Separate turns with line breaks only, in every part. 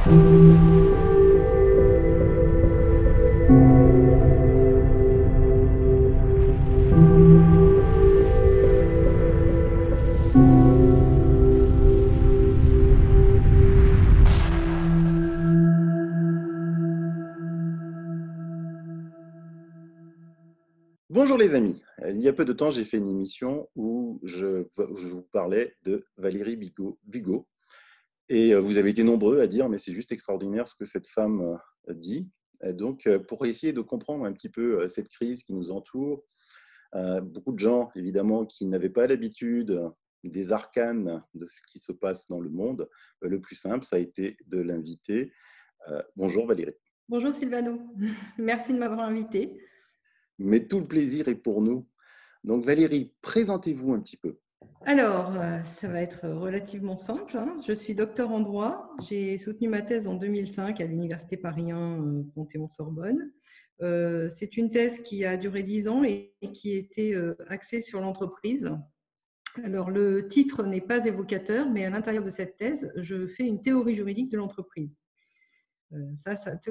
Bonjour les amis, il y a peu de temps j'ai fait une émission où je vous parlais de Valérie Bigot et vous avez été nombreux à dire mais c'est juste extraordinaire ce que cette femme dit. Et donc pour essayer de comprendre un petit peu cette crise qui nous entoure, beaucoup de gens évidemment qui n'avaient pas l'habitude des arcanes de ce qui se passe dans le monde, le plus simple ça a été de l'inviter. Bonjour Valérie.
Bonjour Sylvano, merci de m'avoir invité.
Mais tout le plaisir est pour nous. Donc Valérie, présentez-vous un petit peu.
Alors, ça va être relativement simple, hein. Je suis docteur en droit. J'ai soutenu ma thèse en 2005 à l'Université Paris 1 Panthéon-Sorbonne. C'est une thèse qui a duré 10 ans et qui était axée sur l'entreprise. Alors, le titre n'est pas évocateur, mais à l'intérieur de cette thèse, je fais une théorie juridique de l'entreprise.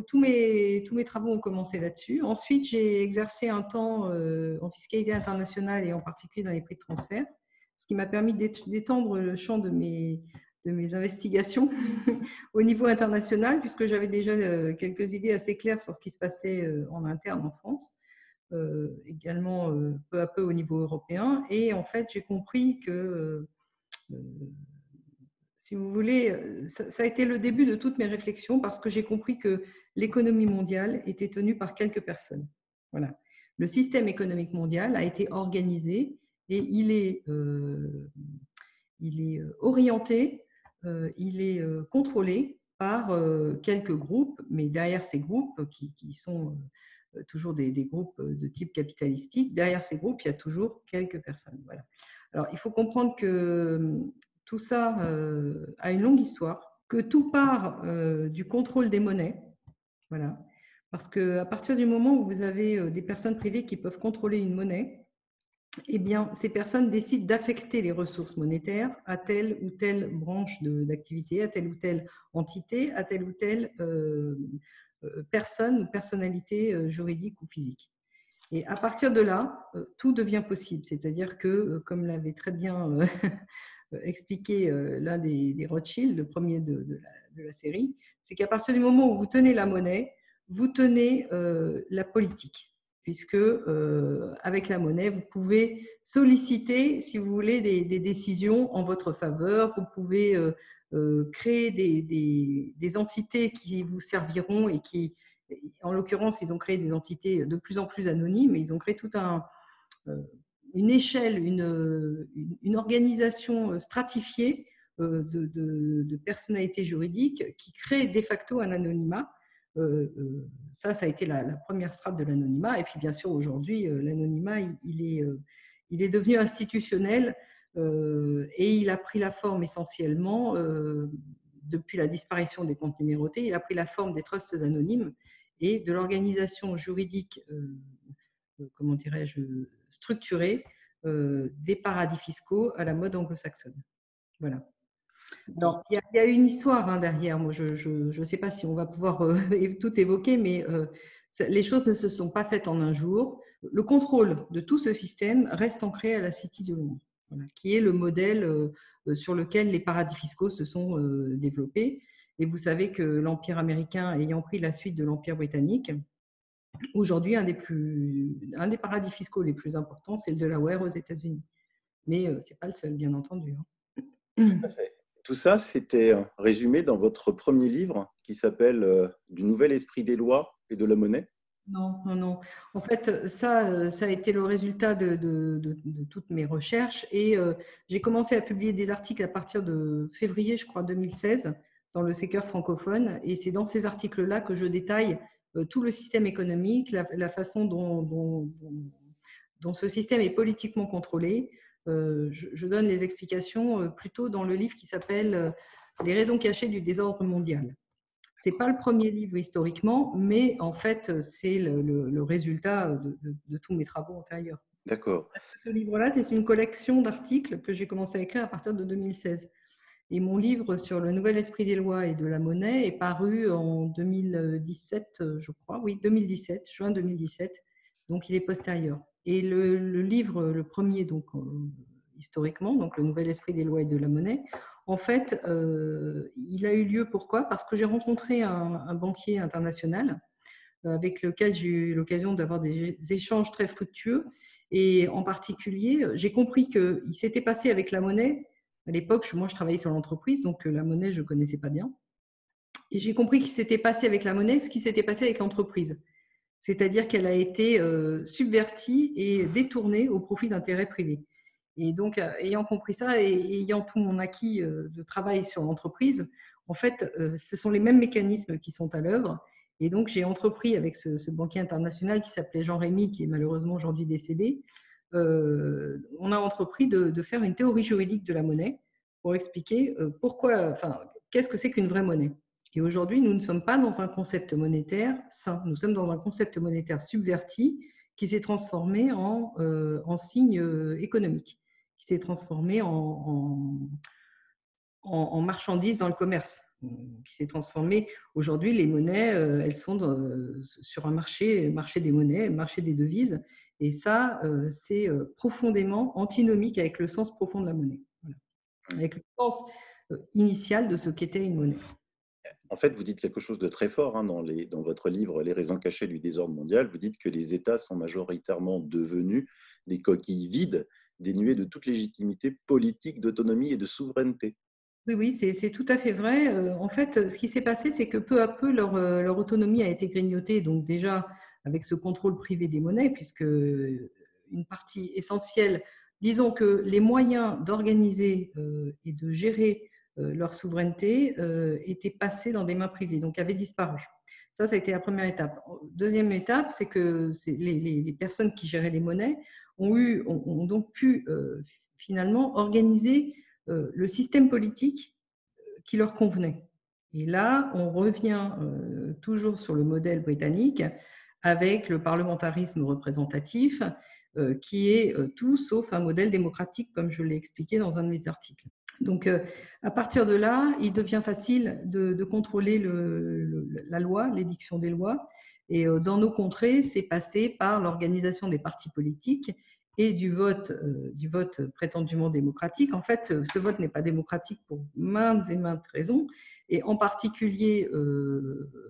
Tous mes travaux ont commencé là-dessus. Ensuite, j'ai exercé un temps en fiscalité internationale et en particulier dans les prix de transfert, ce qui m'a permis d'étendre le champ de mes investigations au niveau international, puisque j'avais déjà quelques idées assez claires sur ce qui se passait en interne en France, également peu à peu au niveau européen. Et en fait, j'ai compris que si vous voulez, ça a été le début de toutes mes réflexions parce que j'ai compris que l'économie mondiale était tenue par quelques personnes. Voilà. Le système économique mondial a été organisé et il est orienté, il est contrôlé par quelques groupes, mais derrière ces groupes qui sont toujours des groupes de type capitalistique, derrière ces groupes, il y a toujours quelques personnes. Voilà. Alors, il faut comprendre que tout ça a une longue histoire, que tout part du contrôle des monnaies. Voilà. Parce qu'à partir du moment où vous avez des personnes privées qui peuvent contrôler une monnaie, eh bien, ces personnes décident d'affecter les ressources monétaires à telle ou telle branche d'activité, à telle ou telle entité, à telle ou telle personne ou personnalité juridique ou physique. Et à partir de là, tout devient possible. C'est-à-dire que, comme l'avait très bien expliqué l'un des Rothschild, le premier de la série, c'est qu'à partir du moment où vous tenez la monnaie, vous tenez la politique, puisque avec la monnaie, vous pouvez solliciter, si vous voulez, des décisions en votre faveur. Vous pouvez créer des entités qui vous serviront et qui, en l'occurrence, ils ont créé des entités de plus en plus anonymes, et ils ont créé tout une échelle, une organisation stratifiée de personnalités juridiques qui crée de facto un anonymat. Ça a été la première strate de l'anonymat. Et puis, bien sûr, aujourd'hui, l'anonymat, il est devenu institutionnel et il a pris la forme essentiellement, depuis la disparition des comptes numérotés, il a pris la forme des trusts anonymes et de l'organisation juridique, comment dirais-je, structurée des paradis fiscaux à la mode anglo-saxonne. Voilà. Alors, il y a une histoire derrière. Moi, je ne sais pas si on va pouvoir tout évoquer, mais les choses ne se sont pas faites en un jour. Le contrôle de tout ce système reste ancré à la City de Londres, voilà, qui est le modèle sur lequel les paradis fiscaux se sont développés. Et vous savez que l'Empire américain ayant pris la suite de l'Empire britannique, aujourd'hui, un des paradis fiscaux les plus importants, c'est le Delaware aux États-Unis. Mais ce n'est pas le seul, bien entendu.
Tout à fait. Tout ça, c'était résumé dans votre premier livre qui s'appelle Du nouvel esprit des lois et de la monnaie.
Non, non, non. En fait, ça a été le résultat de toutes mes recherches et j'ai commencé à publier des articles à partir de février, je crois, 2016, dans le Séqueur francophone. Et c'est dans ces articles-là que je détaille tout le système économique, la façon dont ce système est politiquement contrôlé. Je donne les explications plutôt dans le livre qui s'appelle Les raisons cachées du désordre mondial. Ce n'est pas le premier livre historiquement, mais en fait, c'est le résultat de tous mes travaux antérieurs.
D'accord.
Ce livre-là, c'est une collection d'articles que j'ai commencé à écrire à partir de 2016. Et mon livre sur le nouvel esprit des lois et de la monnaie est paru en 2017, je crois. Oui, 2017, juin 2017. Donc, il est postérieur. Et le livre, le premier, donc historiquement, donc le nouvel esprit des lois et de la monnaie, en fait, il a eu lieu pourquoi? Parce que j'ai rencontré un banquier international avec lequel j'ai eu l'occasion d'avoir des échanges très fructueux. Et en particulier, j'ai compris qu'il s'était passé avec la monnaie. À l'époque, moi, je travaillais sur l'entreprise, donc la monnaie, je ne connaissais pas bien. Et j'ai compris qu'il s'était passé avec la monnaie ce qui s'était passé avec l'entreprise. C'est-à-dire qu'elle a été subvertie et détournée au profit d'intérêts privés. Et donc, ayant compris ça et ayant tout mon acquis de travail sur l'entreprise, en fait, ce sont les mêmes mécanismes qui sont à l'œuvre. Et donc, j'ai entrepris avec ce banquier international qui s'appelait Jean Rémy, qui est malheureusement aujourd'hui décédé, on a entrepris de faire une théorie juridique de la monnaie pour expliquer qu'est-ce que c'est qu'une vraie monnaie. Et aujourd'hui, nous ne sommes pas dans un concept monétaire sain, nous sommes dans un concept monétaire subverti qui s'est transformé en signe économique, qui s'est transformé en marchandise dans le commerce, qui s'est transformé. Aujourd'hui, les monnaies, elles sont sur un marché des monnaies, marché des devises, et ça, c'est profondément antinomique avec le sens profond de la monnaie, voilà. Avec le sens initial de ce qu'était une monnaie.
En fait, vous dites quelque chose de très fort hein, dans votre livre Les raisons cachées du désordre mondial. Vous dites que les États sont majoritairement devenus des coquilles vides, dénuées de toute légitimité politique, d'autonomie et de souveraineté.
Oui, oui, c'est tout à fait vrai. En fait, ce qui s'est passé, c'est que peu à peu, leur autonomie a été grignotée. Donc déjà, avec ce contrôle privé des monnaies, puisque une partie essentielle, disons que les moyens d'organiser et de gérer leur souveraineté étaient passés dans des mains privées, donc avaient disparu. Ça a été la première étape. Deuxième étape, c'est que les personnes qui géraient les monnaies ont donc pu finalement organiser le système politique qui leur convenait. Et là, on revient toujours sur le modèle britannique avec le parlementarisme représentatif qui est tout sauf un modèle démocratique, comme je l'ai expliqué dans un de mes articles. Donc, à partir de là, il devient facile de contrôler la loi, l'édiction des lois. Et dans nos contrées, c'est passé par l'organisation des partis politiques et du vote prétendument démocratique. En fait, ce vote n'est pas démocratique pour maintes et maintes raisons, et en particulier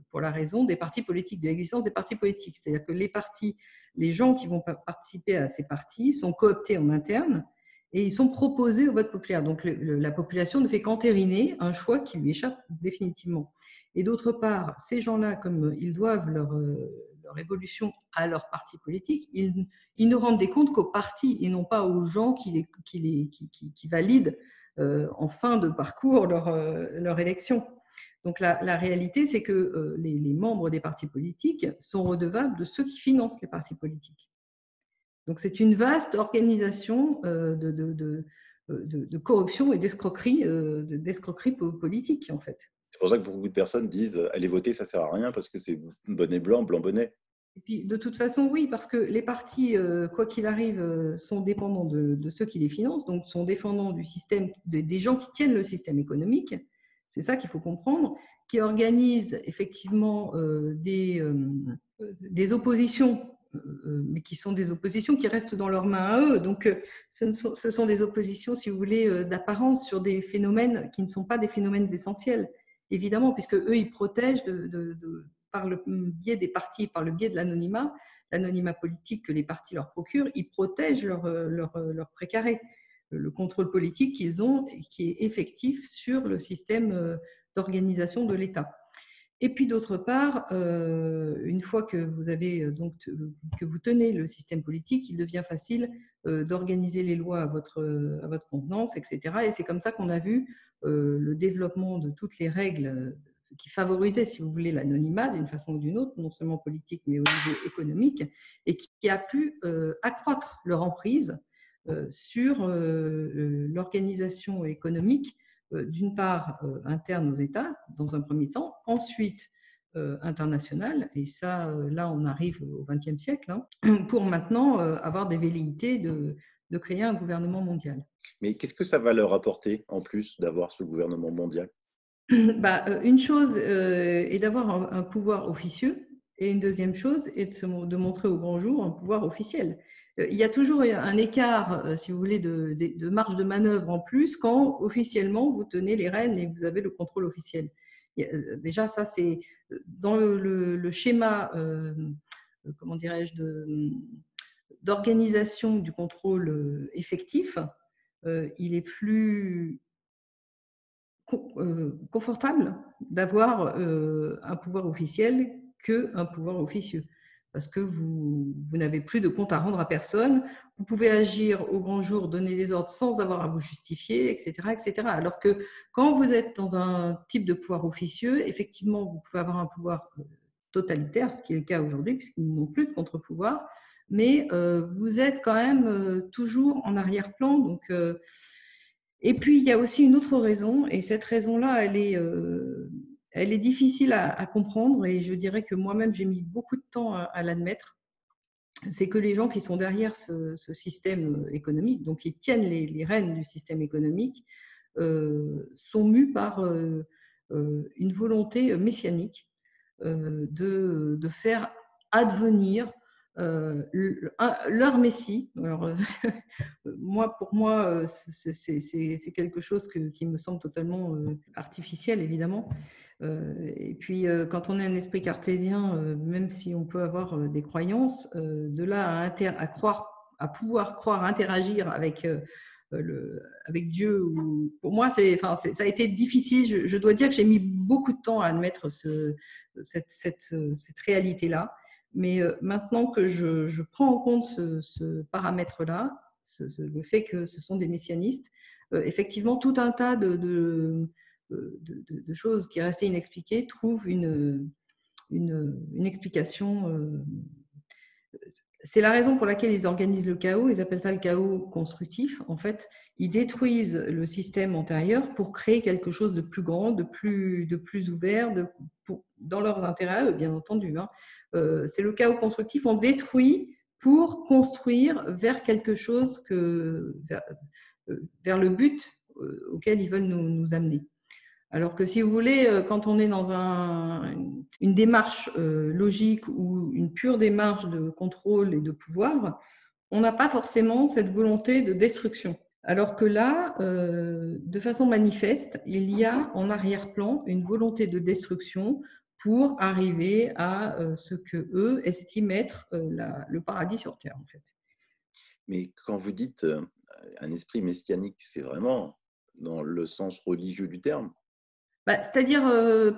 pour la raison des partis politiques, de l'existence des partis politiques. C'est-à-dire que les gens qui vont participer à ces partis sont cooptés en interne et ils sont proposés au vote populaire. Donc la population ne fait qu'entériner un choix qui lui échappe définitivement. Et d'autre part, ces gens-là, comme ils doivent leur évolution à leur parti politique, ils ne rendent des comptes qu'aux partis et non pas aux gens qui valident en fin de parcours leur élection. Donc la réalité, c'est que les membres des partis politiques sont redevables de ceux qui financent les partis politiques. Donc c'est une vaste organisation de corruption et d'escroquerie politique, en fait.
C'est pour ça que beaucoup de personnes disent allez voter, ça sert à rien parce que c'est bonnet blanc, blanc bonnet.
Et puis, de toute façon, oui, parce que les partis, quoi qu'il arrive, sont dépendants de ceux qui les financent, donc sont dépendants du système, des gens qui tiennent le système économique. C'est ça qu'il faut comprendre, qui organisent effectivement des oppositions, mais qui sont des oppositions qui restent dans leurs mains à eux. Donc, ce sont des oppositions, si vous voulez, d'apparence sur des phénomènes qui ne sont pas des phénomènes essentiels, évidemment, puisque eux, ils protègent par le biais des partis, par le biais de l'anonymat politique que les partis leur procurent, ils protègent leur précaré. Le contrôle politique qu'ils ont, qui est effectif sur le système d'organisation de l'État. Et puis d'autre part, une fois que vous tenez le système politique, il devient facile d'organiser les lois à votre contenance, etc. Et c'est comme ça qu'on a vu le développement de toutes les règles qui favorisaient, si vous voulez, l'anonymat d'une façon ou d'une autre, non seulement politique, mais au niveau économique, et qui a pu accroître leur emprise sur l'organisation économique, d'une part interne aux États, dans un premier temps, ensuite internationale, et ça, là, on arrive au XXe siècle, hein, pour maintenant avoir des velléités de créer un gouvernement mondial.
Mais qu'est-ce que ça va leur apporter en plus d'avoir ce gouvernement mondial?
Une chose est d'avoir un pouvoir officieux, et une deuxième chose est de montrer au grand jour un pouvoir officiel. Il y a toujours un écart, si vous voulez, de marge de manœuvre en plus quand officiellement vous tenez les rênes et vous avez le contrôle officiel. Déjà, ça, c'est dans le schéma, comment dirais-je, d'organisation du contrôle effectif, il est plus confortable d'avoir un pouvoir officiel qu'un pouvoir officieux. Parce que vous n'avez plus de compte à rendre à personne, vous pouvez agir au grand jour, donner des ordres sans avoir à vous justifier, etc., etc. Alors que quand vous êtes dans un type de pouvoir officieux, effectivement, vous pouvez avoir un pouvoir totalitaire, ce qui est le cas aujourd'hui, puisqu'ils n'ont plus de contre-pouvoir, mais vous êtes quand même toujours en arrière-plan. Donc, et puis, il y a aussi une autre raison, et cette raison-là, elle est difficile à comprendre, et je dirais que moi-même, j'ai mis beaucoup de temps à l'admettre. C'est que les gens qui sont derrière ce système économique, donc qui tiennent les rênes du système économique, sont mus par une volonté messianique de faire advenir leur Messie. Alors, pour moi, c'est quelque chose qui me semble totalement artificiel, évidemment. Et puis, quand on est un esprit cartésien, même si on peut avoir des croyances, de là à pouvoir croire, interagir avec Dieu, pour moi, ça a été difficile. Je dois dire que j'ai mis beaucoup de temps à admettre cette réalité-là. Mais maintenant que je prends en compte ce paramètre-là, le fait que ce sont des messianistes, effectivement, tout un tas de choses qui restaient inexpliquées trouvent une explication. C'est la raison pour laquelle ils organisent le chaos. Ils appellent ça le chaos constructif. En fait, ils détruisent le système antérieur pour créer quelque chose de plus grand, de plus ouvert, dans leurs intérêts à eux, bien entendu. C'est le chaos constructif. On détruit pour construire vers quelque chose vers le but auquel ils veulent nous amener. Alors que si vous voulez, quand on est dans une démarche logique ou une pure démarche de contrôle et de pouvoir, on n'a pas forcément cette volonté de destruction. Alors que là, de façon manifeste, il y a en arrière-plan une volonté de destruction pour arriver à ce que eux estiment être le paradis sur Terre, en fait.
Mais quand vous dites un esprit messianique, c'est vraiment dans le sens religieux du terme?
C'est-à-dire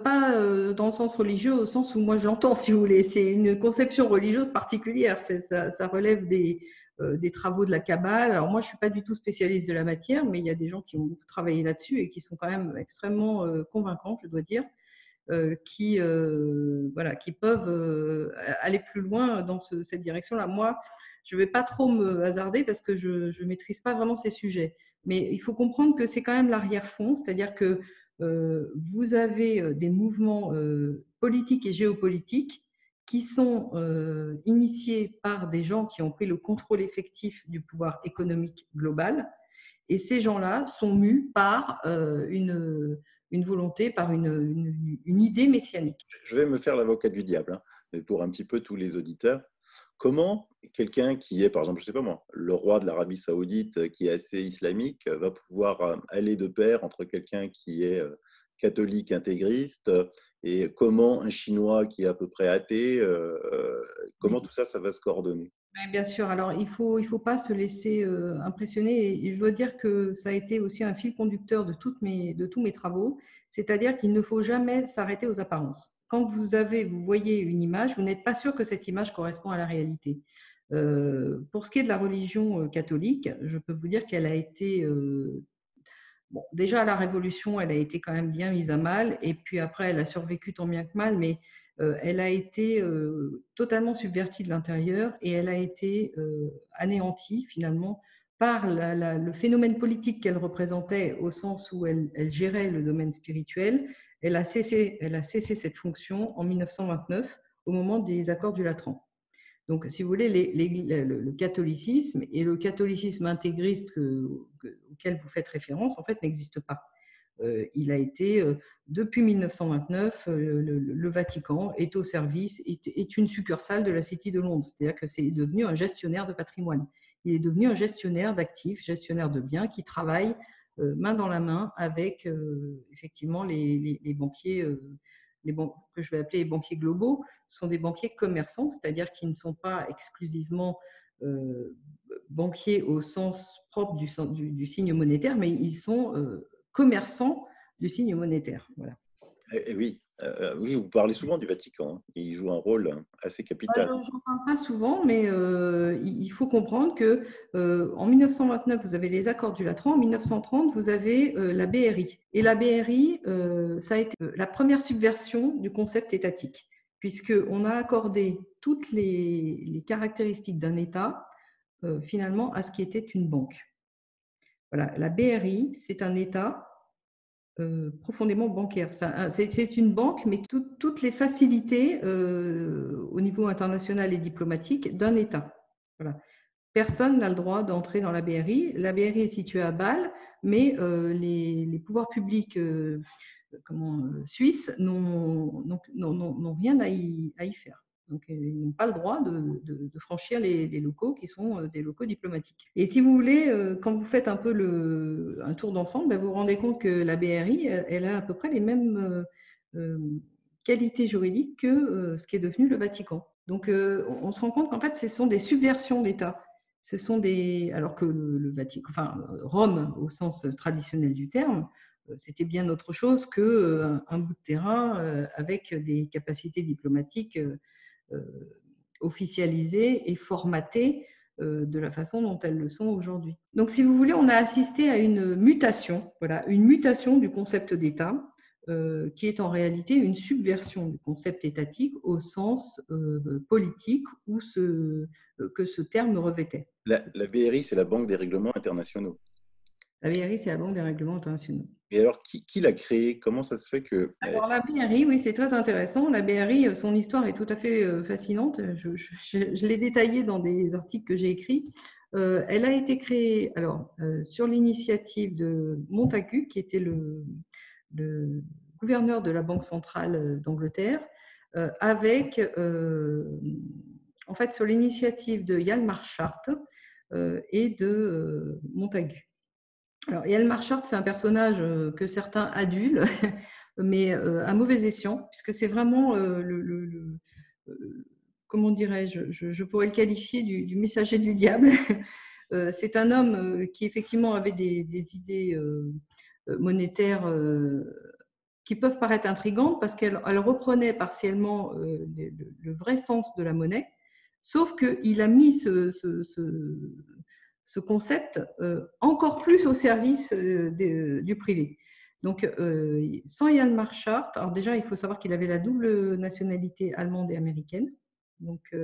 pas dans le sens religieux, au sens où moi je l'entends, si vous voulez. C'est une conception religieuse particulière. Ça relève des travaux de la Kabbale. Alors moi, je ne suis pas du tout spécialiste de la matière, mais il y a des gens qui ont beaucoup travaillé là-dessus et qui sont quand même extrêmement convaincants, je dois dire, qui peuvent aller plus loin dans cette direction-là. Moi, je ne vais pas trop me hasarder parce que je ne maîtrise pas vraiment ces sujets. Mais il faut comprendre que c'est quand même l'arrière-fond, c'est-à-dire que vous avez des mouvements politiques et géopolitiques qui sont initiés par des gens qui ont pris le contrôle effectif du pouvoir économique global. Et ces gens-là sont mus par une volonté, par une idée messianique.
Je vais me faire l'avocat du diable, hein, mais pour un petit peu tous les auditeurs. Comment quelqu'un qui est, par exemple, je ne sais pas moi, le roi de l'Arabie Saoudite, qui est assez islamique, va pouvoir aller de pair entre quelqu'un qui est catholique intégriste et comment un Chinois qui est à peu près athée, comment tout ça, ça va se coordonner?
Bien sûr, alors il faut pas se laisser impressionner, et je dois dire que ça a été aussi un fil conducteur de tous mes travaux, c'est-à-dire qu'il ne faut jamais s'arrêter aux apparences. Quand vous voyez une image, vous n'êtes pas sûr que cette image correspond à la réalité. Pour ce qui est de la religion catholique, je peux vous dire qu'elle a été bon, déjà à la Révolution, elle a été quand même bien mise à mal, et puis après, elle a survécu tant bien que mal, mais elle a été totalement subvertie de l'intérieur, et elle a été anéantie finalement par le phénomène politique qu'elle représentait, au sens où elle gérait le domaine spirituel. Elle a cessé cette fonction en 1929, au moment des accords du Latran. Donc, si vous voulez, le catholicisme et le catholicisme intégriste auquel vous faites référence, en fait, n'existe pas. Il a été, depuis 1929, le Vatican est au service, est une succursale de la City de Londres. C'est-à-dire que c'est devenu un gestionnaire de patrimoine. Il est devenu un gestionnaire d'actifs, gestionnaire de biens qui travaille main dans la main avec effectivement les banquiers, que je vais appeler les banquiers globaux. Ce sont des banquiers commerçants, c'est-à-dire qu'ils ne sont pas exclusivement banquiers au sens propre du signe monétaire, mais ils sont commerçants du signe monétaire. Voilà.
Et oui, oui, vous parlez souvent du Vatican, hein. Il joue un rôle assez capital.
Je n'en parle pas souvent, mais il faut comprendre que en 1929, vous avez les accords du Latran. En 1930, vous avez la BRI. Et la BRI, ça a été la première subversion du concept étatique, puisqu'on a accordé toutes les caractéristiques d'un État, finalement, à ce qui était une banque. Voilà, la BRI, c'est un État profondément bancaire. C'est une banque, mais toutes les facilités au niveau international et diplomatique d'un État. Voilà. Personne n'a le droit d'entrer dans la BRI. La BRI est située à Bâle, mais les pouvoirs publics suisses n'ont rien à y faire. Donc, ils n'ont pas le droit de franchir les locaux qui sont des locaux diplomatiques. Et si vous voulez, quand vous faites un peu un tour d'ensemble, vous vous rendez compte que la BRI, elle a à peu près les mêmes qualités juridiques que ce qui est devenu le Vatican. Donc, on se rend compte qu'en fait, ce sont des subversions d'État. Alors que le Vatican, enfin Rome au sens traditionnel du terme, c'était bien autre chose qu'un bout de terrain avec des capacités diplomatiques officialisées et formatées de la façon dont elles le sont aujourd'hui. Donc, si vous voulez, on a assisté à une mutation du concept d'État, qui est en réalité une subversion du concept étatique au sens politique que ce terme revêtait.
La BRI, c'est la Banque des règlements internationaux.
La BRI, c'est la Banque des règlements internationaux.
Et alors, qui l'a créée? Comment ça se fait que…
Alors, la BRI, oui, c'est très intéressant. La BRI, son histoire est tout à fait fascinante. Je l'ai détaillée dans des articles que j'ai écrits. Elle a été créée sur l'initiative de Montagu, qui était le gouverneur de la Banque centrale d'Angleterre, avec, en fait, sur l'initiative de Hjalmar Schacht et de Montagu. Alors, Hjalmar Schacht, c'est un personnage que certains adulent, mais à mauvais escient, puisque c'est vraiment comment dirais-je, je pourrais le qualifier du messager du diable. C'est un homme qui effectivement avait des idées monétaires qui peuvent paraître intrigantes parce qu'elle reprenait partiellement le vrai sens de la monnaie, sauf qu'il a mis ce concept encore plus au service du privé. Donc, sans Hjalmar Schacht, alors déjà, il faut savoir qu'il avait la double nationalité allemande et américaine. Donc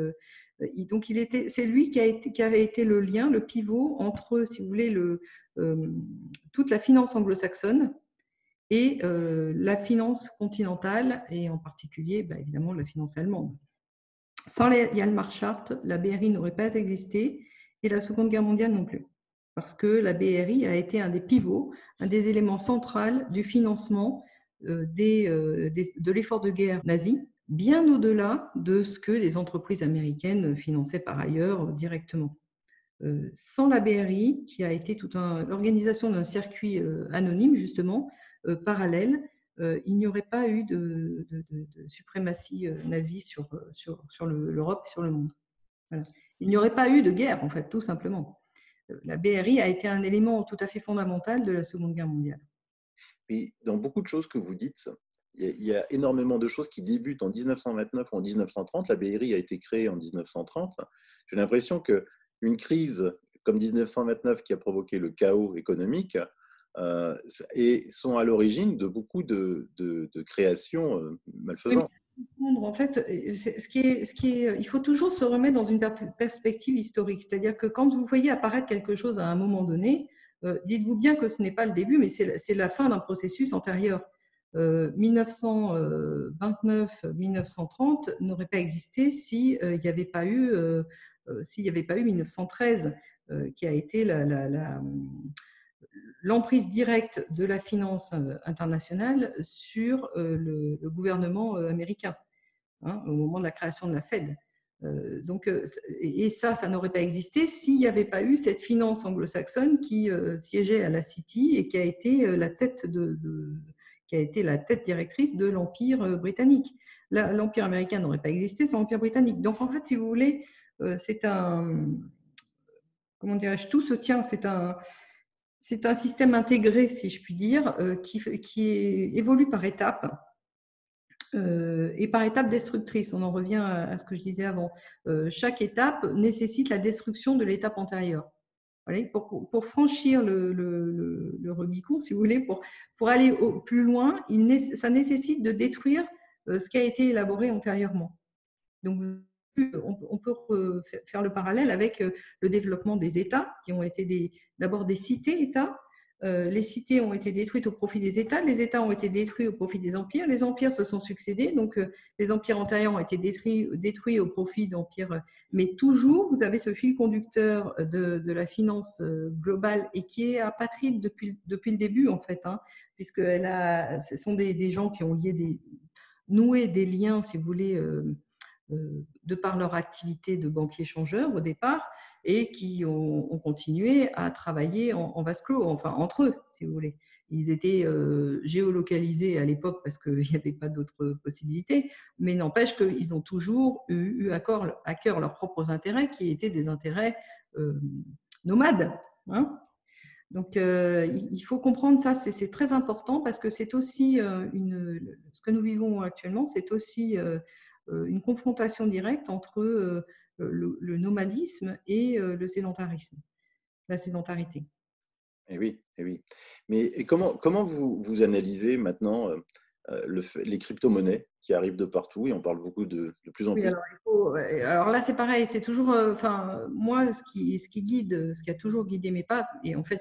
c'est lui qui avait été le lien, le pivot entre, si vous voulez, toute la finance anglo-saxonne et la finance continentale, et en particulier, évidemment, la finance allemande. Sans Hjalmar Schacht, la BRI n'aurait pas existé et la Seconde Guerre mondiale non plus. Parce que la BRI a été un des pivots, un des éléments centraux du financement de l'effort de guerre nazi, bien au-delà de ce que les entreprises américaines finançaient par ailleurs directement. Sans la BRI, qui a été l'organisation d'un circuit anonyme, justement, parallèle, il n'y aurait pas eu de suprématie nazie sur l'Europe et sur le monde. Voilà. Il n'y aurait pas eu de guerre, en fait, tout simplement. La BRI a été un élément tout à fait fondamental de la Seconde Guerre mondiale.
Et dans beaucoup de choses que vous dites, il y a énormément de choses qui débutent en 1929 ou en 1930. La BRI a été créée en 1930. J'ai l'impression qu'une crise comme 1929 qui a provoqué le chaos économique et sont à l'origine de beaucoup de créations malfaisantes.
En fait, il faut toujours se remettre dans une perspective historique. C'est-à-dire que quand vous voyez apparaître quelque chose à un moment donné, dites-vous bien que ce n'est pas le début, mais c'est la fin d'un processus antérieur. 1929-1930 n'aurait pas existé s'il n'y avait pas eu 1913, qui a été l'emprise directe de la finance internationale sur le gouvernement américain, hein, au moment de la création de la Fed. Et ça n'aurait pas existé s'il n'y avait pas eu cette finance anglo-saxonne qui siégeait à la City et qui a été la tête directrice de l'Empire britannique. L'Empire américain n'aurait pas existé sans l'Empire britannique. Donc, en fait, si vous voulez, c'est comment dirais-je, tout se tient, c'est un système intégré, si je puis dire, qui évolue par étapes. Et par étapes destructrices. On en revient à ce que je disais avant. Chaque étape nécessite la destruction de l'étape antérieure. Pour franchir le Rubicon, si vous voulez, pour aller plus loin, ça nécessite de détruire ce qui a été élaboré antérieurement. Donc, on peut faire le parallèle avec le développement des États, qui ont été d'abord des cités-États. Les cités ont été détruites au profit des États, les États ont été détruits au profit des empires, les empires se sont succédés, donc les empires antérieurs ont été détruits au profit d'empires, mais toujours vous avez ce fil conducteur de la finance globale et qui est apatride depuis le début en fait, hein, puisque ce sont des gens qui ont noué des liens, si vous voulez, de par leur activité de banquier-changeur au départ, et qui ont continué à travailler en vase clos, enfin entre eux, si vous voulez. Ils étaient géolocalisés à l'époque parce qu'il n'y avait pas d'autres possibilités, mais n'empêche qu'ils ont toujours eu à cœur leurs propres intérêts, qui étaient des intérêts nomades. Hein. Donc, il faut comprendre ça, c'est très important parce que c'est aussi ce que nous vivons actuellement, c'est aussi une confrontation directe entre le nomadisme et le sédentarisme, la sédentarité.
Et oui, et oui. Mais comment vous analysez maintenant les crypto-monnaies qui arrivent de partout et on parle beaucoup de plus en
Oui,
plus?
alors là, c'est pareil, c'est toujours, enfin, moi, ce qui guide, ce qui a toujours guidé mes pas, et en fait,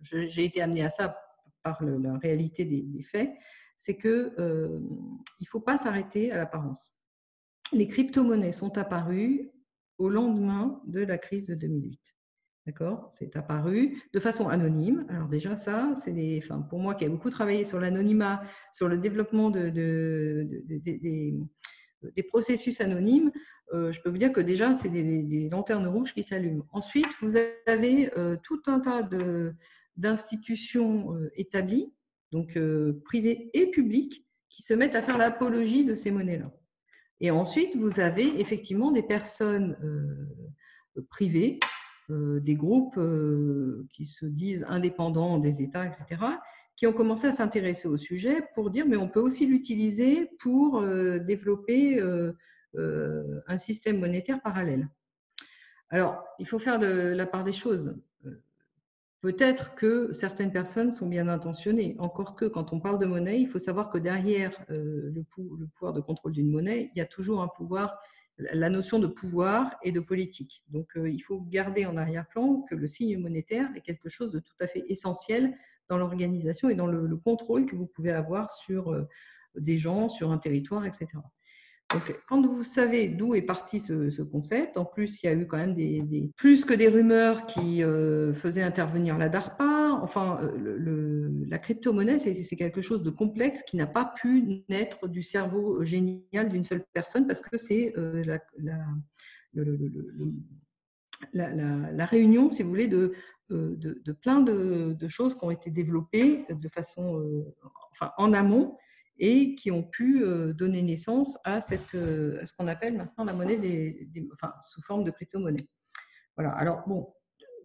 j'ai été amenée à ça par la réalité des faits, c'est que il ne faut pas s'arrêter à l'apparence. Les crypto-monnaies sont apparues au lendemain de la crise de 2008. D'accord? C'est apparu de façon anonyme. Alors déjà, ça, pour moi qui ai beaucoup travaillé sur l'anonymat, sur le développement des processus anonymes, je peux vous dire que déjà, c'est des lanternes rouges qui s'allument. Ensuite, vous avez tout un tas d'institutions établies, donc privées et publiques, qui se mettent à faire l'apologie de ces monnaies-là. Et ensuite, vous avez effectivement des personnes privées, des groupes qui se disent indépendants des États, etc., qui ont commencé à s'intéresser au sujet pour dire mais on peut aussi l'utiliser pour développer un système monétaire parallèle. Alors, il faut faire la part des choses. Peut-être que certaines personnes sont bien intentionnées, encore que quand on parle de monnaie, il faut savoir que derrière le pouvoir de contrôle d'une monnaie, il y a toujours un pouvoir, la notion de pouvoir et de politique. Donc il faut garder en arrière-plan que le signe monétaire est quelque chose de tout à fait essentiel dans l'organisation et dans le contrôle que vous pouvez avoir sur des gens, sur un territoire, etc. Donc, quand vous savez d'où est parti ce concept, en plus, il y a eu quand même plus que des rumeurs qui faisaient intervenir la DARPA. Enfin, la crypto-monnaie, c'est quelque chose de complexe qui n'a pas pu naître du cerveau génial d'une seule personne parce que c'est la réunion, si vous voulez, de plein de choses qui ont été développées de façon, en amont, et qui ont pu donner naissance à ce qu'on appelle maintenant la monnaie sous forme de crypto-monnaie. Voilà. Alors, bon,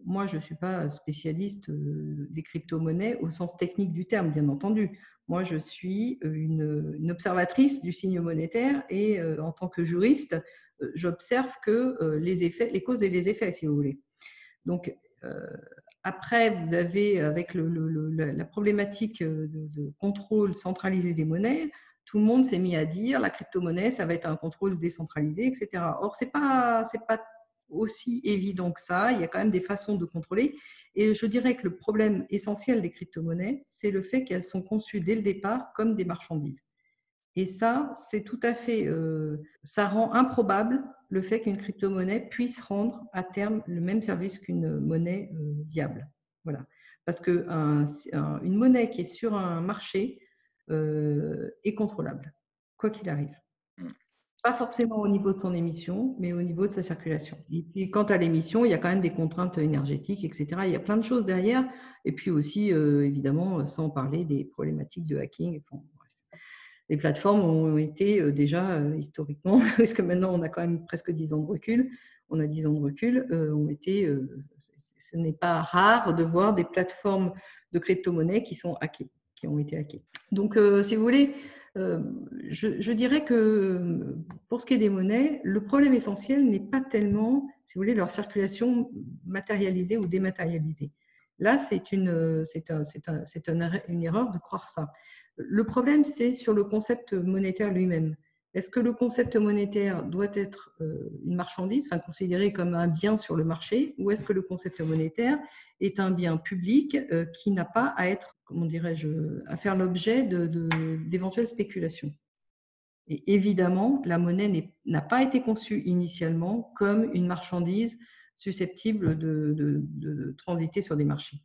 moi, je ne suis pas spécialiste des crypto-monnaies au sens technique du terme, bien entendu. Moi, je suis une observatrice du signe monétaire et en tant que juriste, j'observe que les causes et les effets, si vous voulez. Donc, après, vous avez, avec la problématique de contrôle centralisé des monnaies, tout le monde s'est mis à dire la crypto-monnaie, ça va être un contrôle décentralisé, etc. Or, c'est pas aussi évident que ça. Il y a quand même des façons de contrôler. Et je dirais que le problème essentiel des crypto-monnaies, c'est le fait qu'elles sont conçues dès le départ comme des marchandises. Et ça, c'est tout à fait, ça rend improbable le fait qu'une crypto-monnaie puisse rendre à terme le même service qu'une monnaie viable. Voilà. Parce qu'une monnaie qui est sur un marché est contrôlable, quoi qu'il arrive.
Mm.
Pas forcément au niveau de son émission, mais au niveau de sa circulation. Et puis, quant à l'émission, il y a quand même des contraintes énergétiques, etc. Il y a plein de choses derrière. Et puis aussi, évidemment, sans parler des problématiques de hacking. Enfin, les plateformes ont été déjà historiquement, puisque maintenant on a quand même presque 10 ans de recul, on a 10 ans de recul, ce n'est pas rare de voir des plateformes de crypto-monnaies qui sont hackées, qui ont été hackées. Donc, si vous voulez, je dirais que pour ce qui est des monnaies, le problème essentiel n'est pas tellement, si vous voulez, leur circulation matérialisée ou dématérialisée. Là, c'est une erreur de croire ça. Le problème, c'est sur le concept monétaire lui-même. Est-ce que le concept monétaire doit être une marchandise, enfin considéré comme un bien sur le marché, ou est-ce que le concept monétaire est un bien public qui n'a pas à être, comment dirais-je, à faire l'objet d'éventuelles spéculations? Et évidemment, la monnaie n'a pas été conçue initialement comme une marchandise susceptible de transiter sur des marchés.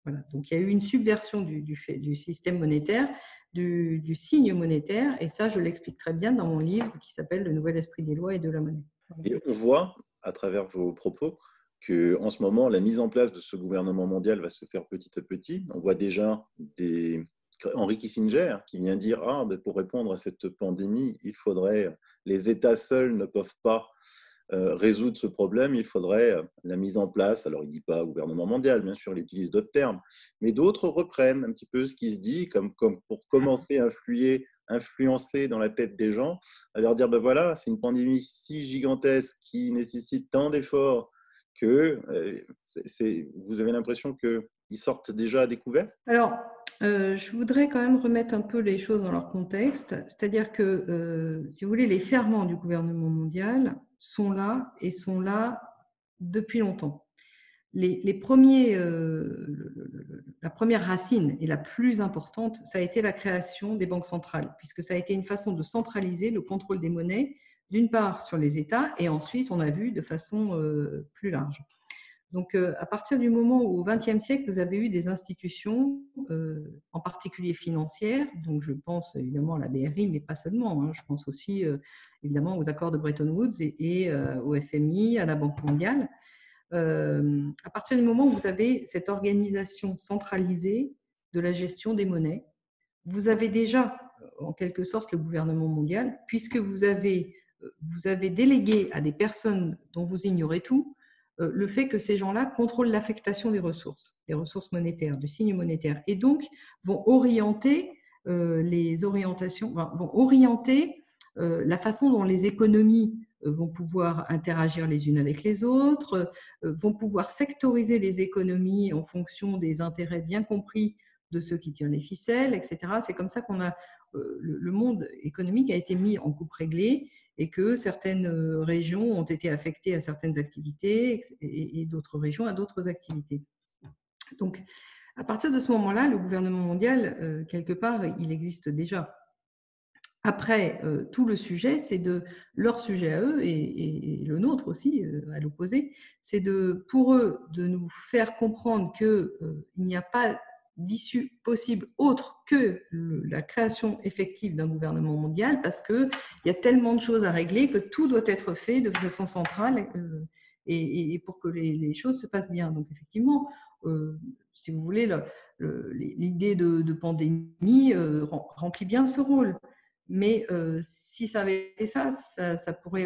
Voilà. Donc, il y a eu une subversion du système monétaire, du signe monétaire, et ça, je l'explique très bien dans mon livre qui s'appelle « Le nouvel esprit des lois et de la monnaie ».
Et on voit, à travers vos propos, qu'en ce moment, la mise en place de ce gouvernement mondial va se faire petit à petit. On voit déjà Henry Kissinger qui vient dire pour répondre à cette pandémie, les États seuls ne peuvent pas résoudre ce problème, il faudrait la mise en place, alors il ne dit pas gouvernement mondial, bien sûr, il utilise d'autres termes, mais d'autres reprennent un petit peu ce qui se dit, comme pour commencer à influencer dans la tête des gens, à leur dire, voilà, c'est une pandémie si gigantesque qui nécessite tant d'efforts que vous avez l'impression qu'ils sortent déjà à découvert?
Alors, je voudrais quand même remettre un peu les choses dans leur contexte, c'est-à-dire que, si vous voulez, les ferments du gouvernement mondial sont là et sont là depuis longtemps. La première racine et la plus importante, ça a été la création des banques centrales, puisque ça a été une façon de centraliser le contrôle des monnaies, d'une part sur les États, et ensuite, on a vu de façon plus large. Donc, à partir du moment où, au XXe siècle, vous avez eu des institutions, en particulier financières, donc je pense évidemment à la BRI, mais pas seulement, hein, je pense aussi évidemment aux accords de Bretton Woods et au FMI, à la Banque mondiale. À partir du moment où vous avez cette organisation centralisée de la gestion des monnaies, vous avez déjà, en quelque sorte, le gouvernement mondial, puisque vous avez délégué à des personnes dont vous ignorez tout, le fait que ces gens-là contrôlent l'affectation des ressources monétaires, du signe monétaire, et donc vont orienter vont orienter la façon dont les économies vont pouvoir interagir les unes avec les autres, vont pouvoir sectoriser les économies en fonction des intérêts bien compris de ceux qui tirent les ficelles, etc. C'est comme ça qu'on a le monde économique a été mis en coupe réglée et que certaines régions ont été affectées à certaines activités et d'autres régions à d'autres activités. Donc, à partir de ce moment-là, le gouvernement mondial, quelque part, il existe déjà. Après, tout le sujet, c'est leur sujet à eux et le nôtre aussi, à l'opposé, c'est pour eux de nous faire comprendre qu'il n'y a pas d'issue possible autre que la création effective d'un gouvernement mondial, parce qu'il y a tellement de choses à régler que tout doit être fait de façon centrale et pour que les choses se passent bien. Donc effectivement, si vous voulez, l'idée de pandémie remplit bien ce rôle. Mais si ça avait été ça,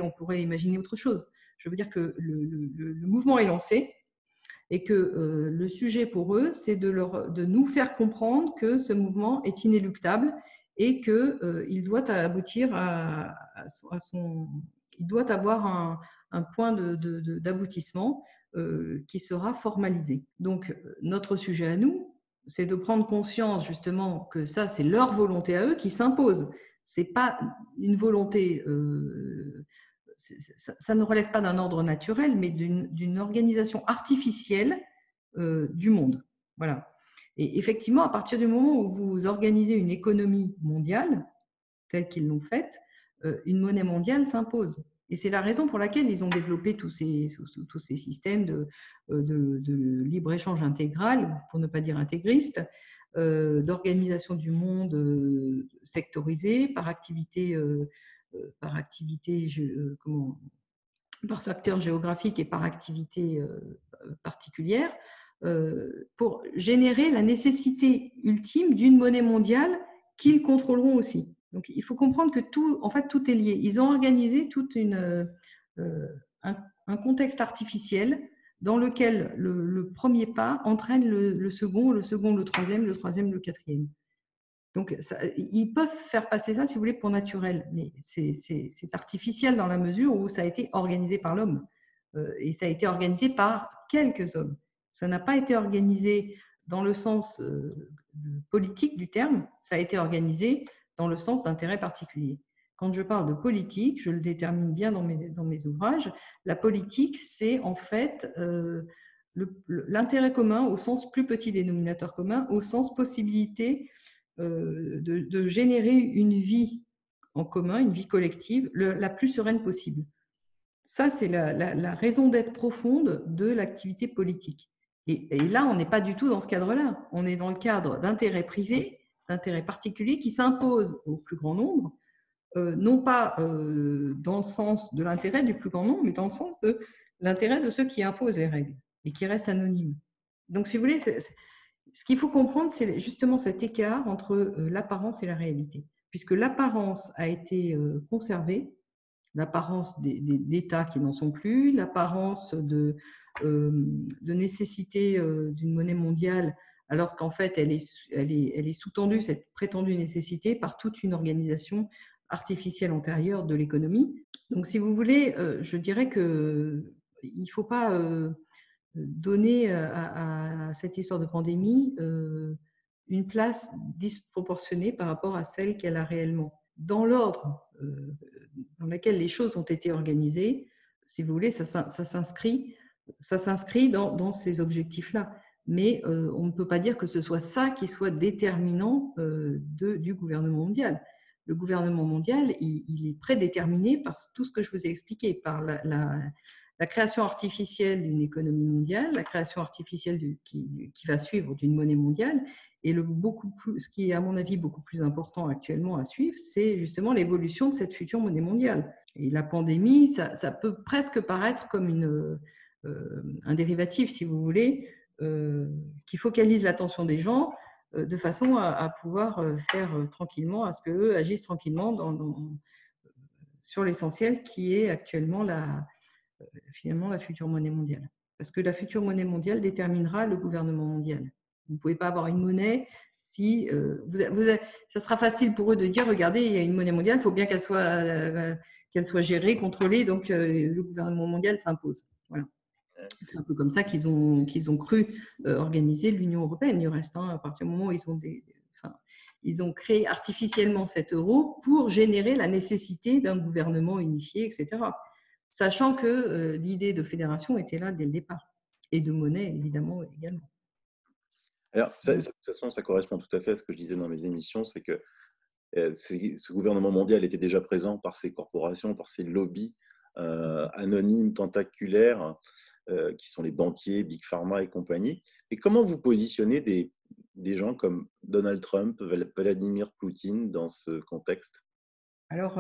on pourrait imaginer autre chose. Je veux dire que le mouvement est lancé et que le sujet pour eux, c'est de nous faire comprendre que ce mouvement est inéluctable et qu'il doit aboutir il doit avoir un point d'aboutissement qui sera formalisé. Donc, notre sujet à nous, c'est de prendre conscience justement que ça, c'est leur volonté à eux qui s'impose. Ce n'est pas une volonté ça ne relève pas d'un ordre naturel, mais d'une organisation artificielle du monde. Voilà. Et effectivement, à partir du moment où vous organisez une économie mondiale, telle qu'ils l'ont faite, une monnaie mondiale s'impose. Et c'est la raison pour laquelle ils ont développé tous ces systèmes de libre-échange intégral, pour ne pas dire intégriste, d'organisation du monde sectorisé par activité par secteur géographique et par activité particulière, pour générer la nécessité ultime d'une monnaie mondiale qu'ils contrôleront aussi. Donc, il faut comprendre que tout est lié. Ils ont organisé un contexte artificiel dans lequel le premier pas entraîne le second, le troisième, le quatrième. Donc, ils peuvent faire passer ça, si vous voulez, pour naturel, mais c'est artificiel dans la mesure où ça a été organisé par l'homme. Et ça a été organisé par quelques hommes. Ça n'a pas été organisé dans le sens politique du terme, ça a été organisé dans le sens d'intérêt particulier. Quand je parle de politique, je le détermine bien dans mes ouvrages, la politique, c'est en fait l'intérêt commun au sens plus petit dénominateur commun, au sens possibilité de générer une vie en commun, une vie collective, la plus sereine possible. Ça, c'est la raison d'être profonde de l'activité politique. Et là, on n'est pas du tout dans ce cadre-là. On est dans le cadre d'intérêts privés, d'intérêts particuliers qui s'imposent au plus grand nombre, non pas dans le sens de l'intérêt du plus grand nombre, mais dans le sens de l'intérêt de ceux qui imposent les règles et qui restent anonymes. Donc, si vous voulez, ce qu'il faut comprendre, c'est justement cet écart entre l'apparence et la réalité, puisque l'apparence a été conservée, l'apparence d'États qui n'en sont plus, l'apparence de nécessité d'une monnaie mondiale, alors qu'en fait, elle est sous-tendue, cette prétendue nécessité, par toute une organisation artificielle antérieure de l'économie. Donc, si vous voulez, je dirais qu'il ne faut pas donner à cette histoire de pandémie une place disproportionnée par rapport à celle qu'elle a réellement. Dans l'ordre dans lequel les choses ont été organisées, si vous voulez, ça s'inscrit dans ces objectifs-là. Mais on ne peut pas dire que ce soit ça qui soit déterminant du gouvernement mondial. Le gouvernement mondial, il est prédéterminé par tout ce que je vous ai expliqué, par la création artificielle d'une économie mondiale, la création artificielle qui va suivre d'une monnaie mondiale. Et ce qui est à mon avis beaucoup plus important actuellement à suivre, c'est justement l'évolution de cette future monnaie mondiale. Et la pandémie, ça peut presque paraître comme un dérivatif, si vous voulez, qui focalise l'attention des gens de façon à pouvoir faire tranquillement, à ce qu'eux agissent tranquillement sur l'essentiel qui est actuellement finalement la future monnaie mondiale. Parce que la future monnaie mondiale déterminera le gouvernement mondial. Vous ne pouvez pas avoir une monnaie si... ça sera facile pour eux de dire, regardez, il y a une monnaie mondiale, il faut bien qu'elle soit gérée, contrôlée, donc le gouvernement mondial s'impose. Voilà. C'est un peu comme ça qu'ils ont cru organiser l'Union européenne. Du reste, à partir du moment où ils ont créé artificiellement cet euro pour générer la nécessité d'un gouvernement unifié, etc. Sachant que l'idée de fédération était là dès le départ, et de monnaie, évidemment, également.
Alors, de toute façon, ça correspond tout à fait à ce que je disais dans mes émissions, c'est que ce gouvernement mondial était déjà présent par ses corporations, par ses lobbies anonymes, tentaculaires, qui sont les banquiers, Big Pharma et compagnie. Et comment vous positionnez des gens comme Donald Trump, Vladimir Poutine dans ce contexte?
Alors,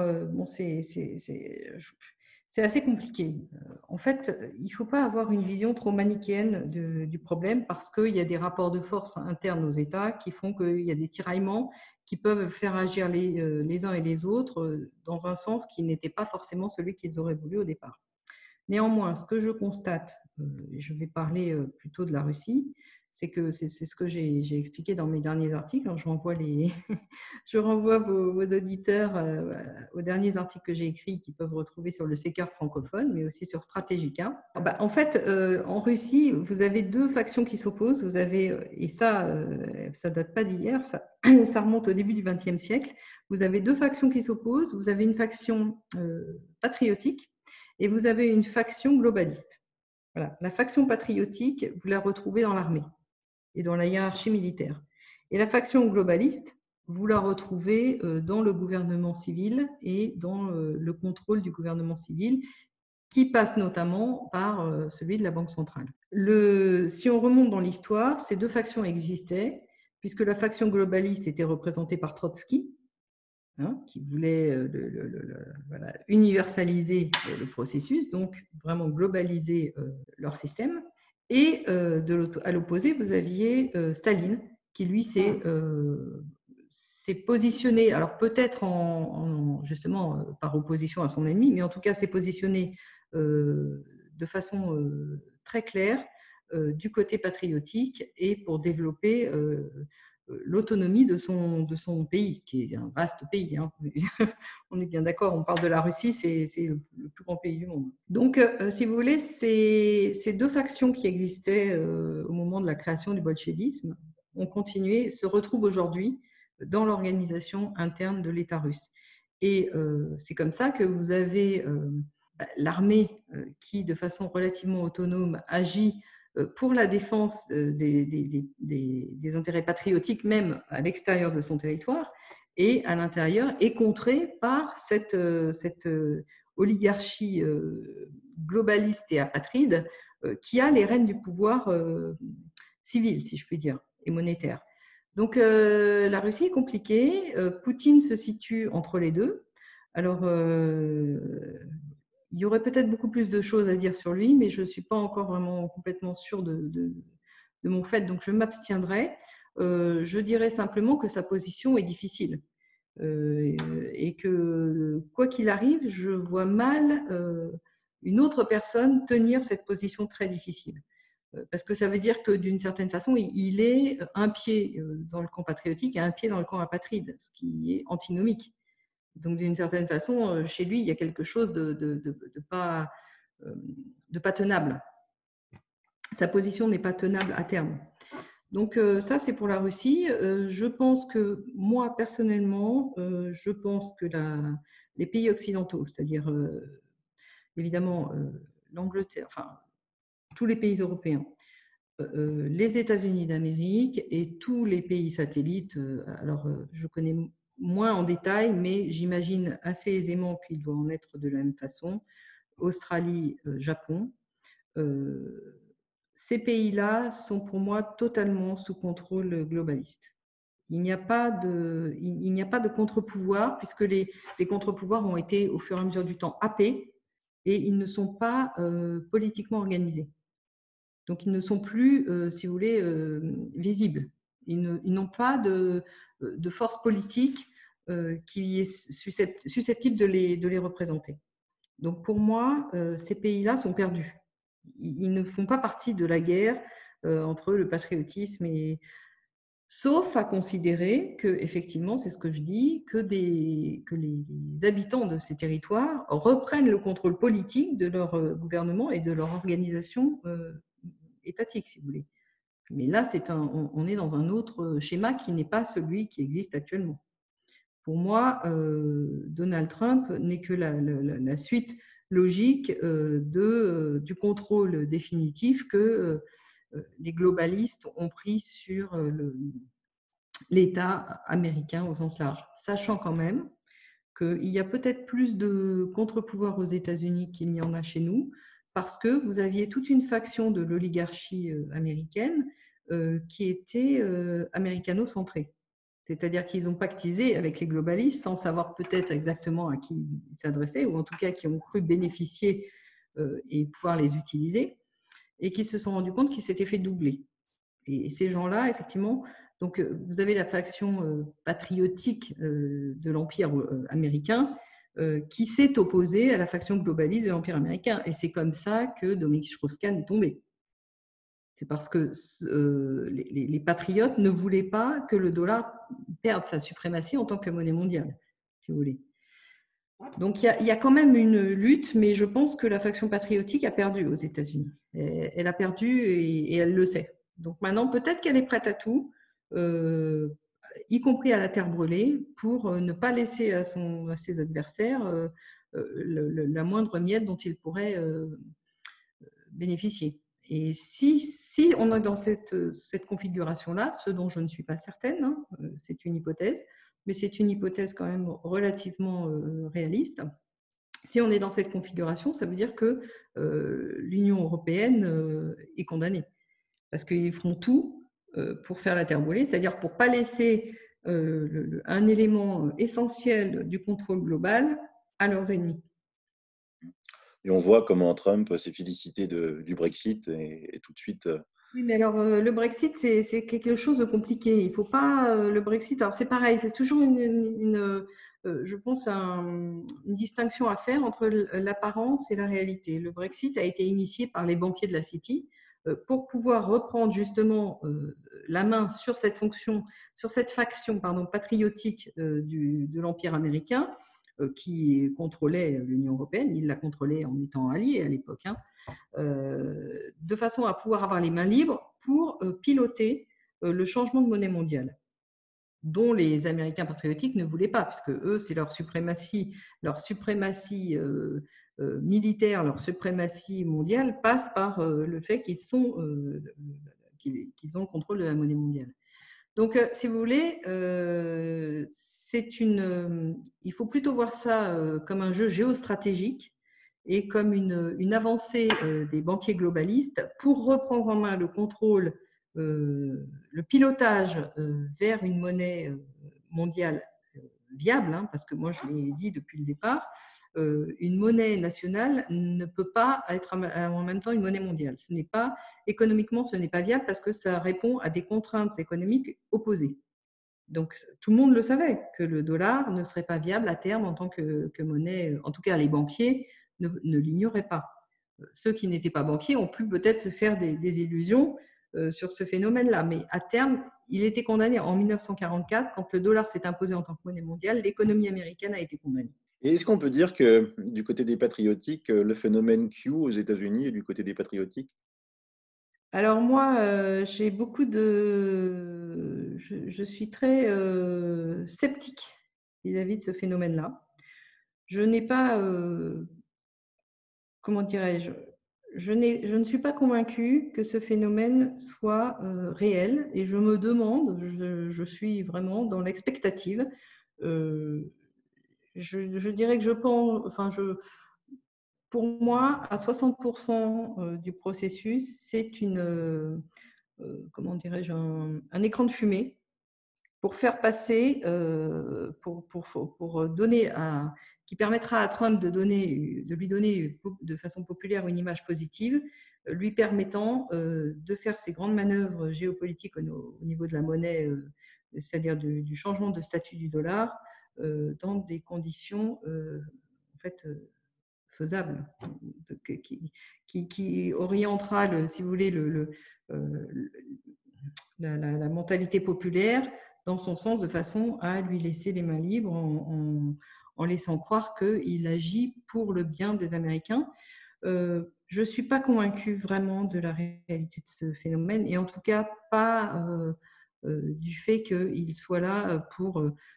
c'est assez compliqué. En fait, il ne faut pas avoir une vision trop manichéenne du problème parce qu'il y a des rapports de force internes aux États qui font qu'il y a des tiraillements qui peuvent faire agir les uns et les autres dans un sens qui n'était pas forcément celui qu'ils auraient voulu au départ. Néanmoins, ce que je constate, je vais parler plutôt de la Russie, c'est ce que j'ai expliqué dans mes derniers articles. Je renvoie vos auditeurs aux derniers articles que j'ai écrits qu'ils peuvent retrouver sur le Secker francophone, mais aussi sur Strategica. En fait, en Russie, vous avez deux factions qui s'opposent. Vous avez, et ça date pas d'hier, ça remonte au début du XXe siècle. Vous avez deux factions qui s'opposent. Vous avez une faction patriotique et vous avez une faction globaliste. Voilà. La faction patriotique, vous la retrouvez dans l'armée et dans la hiérarchie militaire. Et la faction globaliste, vous la retrouvez dans le gouvernement civil et dans le contrôle du gouvernement civil, qui passe notamment par celui de la Banque centrale. Si on remonte dans l'histoire, ces deux factions existaient, puisque la faction globaliste était représentée par Trotsky, qui voulait voilà, universaliser le processus, donc vraiment globaliser leur système. Et à l'opposé, vous aviez Staline, qui lui s'est positionné, alors peut-être justement par opposition à son ennemi, mais en tout cas s'est positionné de façon très claire du côté patriotique et pour développer l'autonomie de son pays, qui est un vaste pays. Hein. On est bien d'accord, on parle de la Russie, c'est le plus grand pays du monde. Donc, si vous voulez, ces deux factions qui existaient au moment de la création du bolchevisme ont continué, se retrouvent aujourd'hui dans l'organisation interne de l'État russe. Et c'est comme ça que vous avez l'armée qui, de façon relativement autonome, agit pour la défense des intérêts patriotiques, même à l'extérieur de son territoire, et à l'intérieur est contrée par cette oligarchie globaliste et apatride qui a les rênes du pouvoir civil, si je puis dire, et monétaire. Donc la Russie est compliquée. Poutine se situe entre les deux. Alors, il y aurait peut-être beaucoup plus de choses à dire sur lui, mais je ne suis pas encore vraiment complètement sûre de mon fait, donc je m'abstiendrai. Je dirais simplement que sa position est difficile et que, quoi qu'il arrive, je vois mal une autre personne tenir cette position très difficile. Parce que ça veut dire que d'une certaine façon, il est un pied dans le camp patriotique et un pied dans le camp apatride, ce qui est antinomique. Donc, d'une certaine façon, chez lui, il y a quelque chose de pas tenable. Sa position n'est pas tenable à terme. Donc, ça, c'est pour la Russie. Je pense que, moi, personnellement, je pense que les pays occidentaux, c'est-à-dire, évidemment, l'Angleterre, enfin, tous les pays européens, les États-Unis d'Amérique et tous les pays satellites, alors je connais moins en détail, mais j'imagine assez aisément qu'il doit en être de la même façon, Australie, Japon, ces pays-là sont pour moi totalement sous contrôle globaliste. Il n'y a pas de contre-pouvoir, puisque les contre-pouvoirs ont été au fur et à mesure du temps happés et ils ne sont pas politiquement organisés. Donc, ils ne sont plus, si vous voulez, visibles. Ils n'ont pas de force politique qui est susceptible de les représenter. Donc, pour moi, ces pays-là sont perdus. Ils ne font pas partie de la guerre entre le patriotisme et… Sauf à considérer que, effectivement, c'est ce que je dis, que les habitants de ces territoires reprennent le contrôle politique de leur gouvernement et de leur organisation étatique, si vous voulez. Mais là, on est dans un autre schéma qui n'est pas celui qui existe actuellement. Pour moi, Donald Trump n'est que la suite logique du contrôle définitif que les globalistes ont pris sur l'État américain au sens large, sachant quand même qu'il y a peut-être plus de contre-pouvoirs aux États-Unis qu'il n'y en a chez nous, parce que vous aviez toute une faction de l'oligarchie américaine qui était américano-centrée. C'est-à-dire qu'ils ont pactisé avec les globalistes sans savoir peut-être exactement à qui ils s'adressaient, ou en tout cas qui ont cru bénéficier et pouvoir les utiliser, et qui se sont rendus compte qu'ils s'étaient fait doubler. Et ces gens-là, effectivement, donc vous avez la faction patriotique de l'Empire américain qui s'est opposée à la faction globaliste de l'Empire américain. Et c'est comme ça que Dominique Strauss-Kahn est tombé. C'est parce que les patriotes ne voulaient pas que le dollar perde sa suprématie en tant que monnaie mondiale, si vous voulez. Donc, il y a quand même une lutte, mais je pense que la faction patriotique a perdu aux États-Unis. Elle a perdu et elle le sait. Donc, maintenant, peut-être qu'elle est prête à tout. y compris à la terre brûlée, pour ne pas laisser à ses adversaires la moindre miette dont ils pourraient bénéficier. Et si on est dans cette configuration-là, ce dont je ne suis pas certaine, hein, c'est une hypothèse, mais c'est une hypothèse quand même relativement réaliste. Si on est dans cette configuration, ça veut dire que l'Union européenne est condamnée. Parce qu'ils feront tout pour faire la terre brûlée, c'est-à-dire pour ne pas laisser un élément essentiel du contrôle global à leurs ennemis.
Et on voit comment Trump s'est félicité du Brexit et tout de suite.
Oui, mais alors le Brexit, c'est quelque chose de compliqué. Il ne faut pas le Brexit. Alors c'est pareil, c'est toujours je pense, une distinction à faire entre l'apparence et la réalité. Le Brexit a été initié par les banquiers de la City pour pouvoir reprendre justement la main sur cette fonction, sur cette faction, pardon, patriotique de l'Empire américain qui contrôlait l'Union européenne. Il la contrôlait en étant allié à l'époque, hein, de façon à pouvoir avoir les mains libres pour piloter le changement de monnaie mondiale, dont les Américains patriotiques ne voulaient pas, puisque eux, c'est leur suprématie militaire, leur suprématie mondiale passe par le fait qu'ils ont le contrôle de la monnaie mondiale. Donc, si vous voulez, il faut plutôt voir ça comme un jeu géostratégique et comme une avancée des banquiers globalistes pour reprendre en main le contrôle, le pilotage vers une monnaie mondiale viable, hein, parce que moi je l'ai dit depuis le départ, une monnaie nationale ne peut pas être en même temps une monnaie mondiale. Économiquement, ce n'est pas viable parce que ça répond à des contraintes économiques opposées. Donc, tout le monde le savait, que le dollar ne serait pas viable à terme en tant que monnaie. En tout cas, les banquiers ne l'ignoraient pas. Ceux qui n'étaient pas banquiers ont pu peut-être se faire des illusions sur ce phénomène-là. Mais à terme, il était condamné en 1944, quand le dollar s'est imposé en tant que monnaie mondiale, l'économie américaine a été condamnée.
Et est-ce qu'on peut dire que du côté des patriotiques, le phénomène Q aux États-Unis est du côté des patriotiques?
Alors moi, j'ai beaucoup de... Je suis très sceptique vis-à-vis de ce phénomène-là. Je n'ai pas, comment dirais-je, je ne suis pas convaincue que ce phénomène soit réel et je me demande, je suis vraiment dans l'expectative. Je dirais que je pense, enfin, pour moi, à 60% du processus, c'est comment dirais-je, un écran de fumée pour faire passer, pour donner qui permettra à Trump de lui donner de façon populaire une image positive, lui permettant de faire ses grandes manœuvres géopolitiques au niveau de la monnaie, c'est-à-dire du changement de statut du dollar, dans des conditions en fait faisable, qui orientera, si vous voulez, la mentalité populaire dans son sens, de façon à lui laisser les mains libres en laissant croire qu'il agit pour le bien des Américains. Je ne suis pas convaincue vraiment de la réalité de ce phénomène, et en tout cas pas du fait qu'il soit là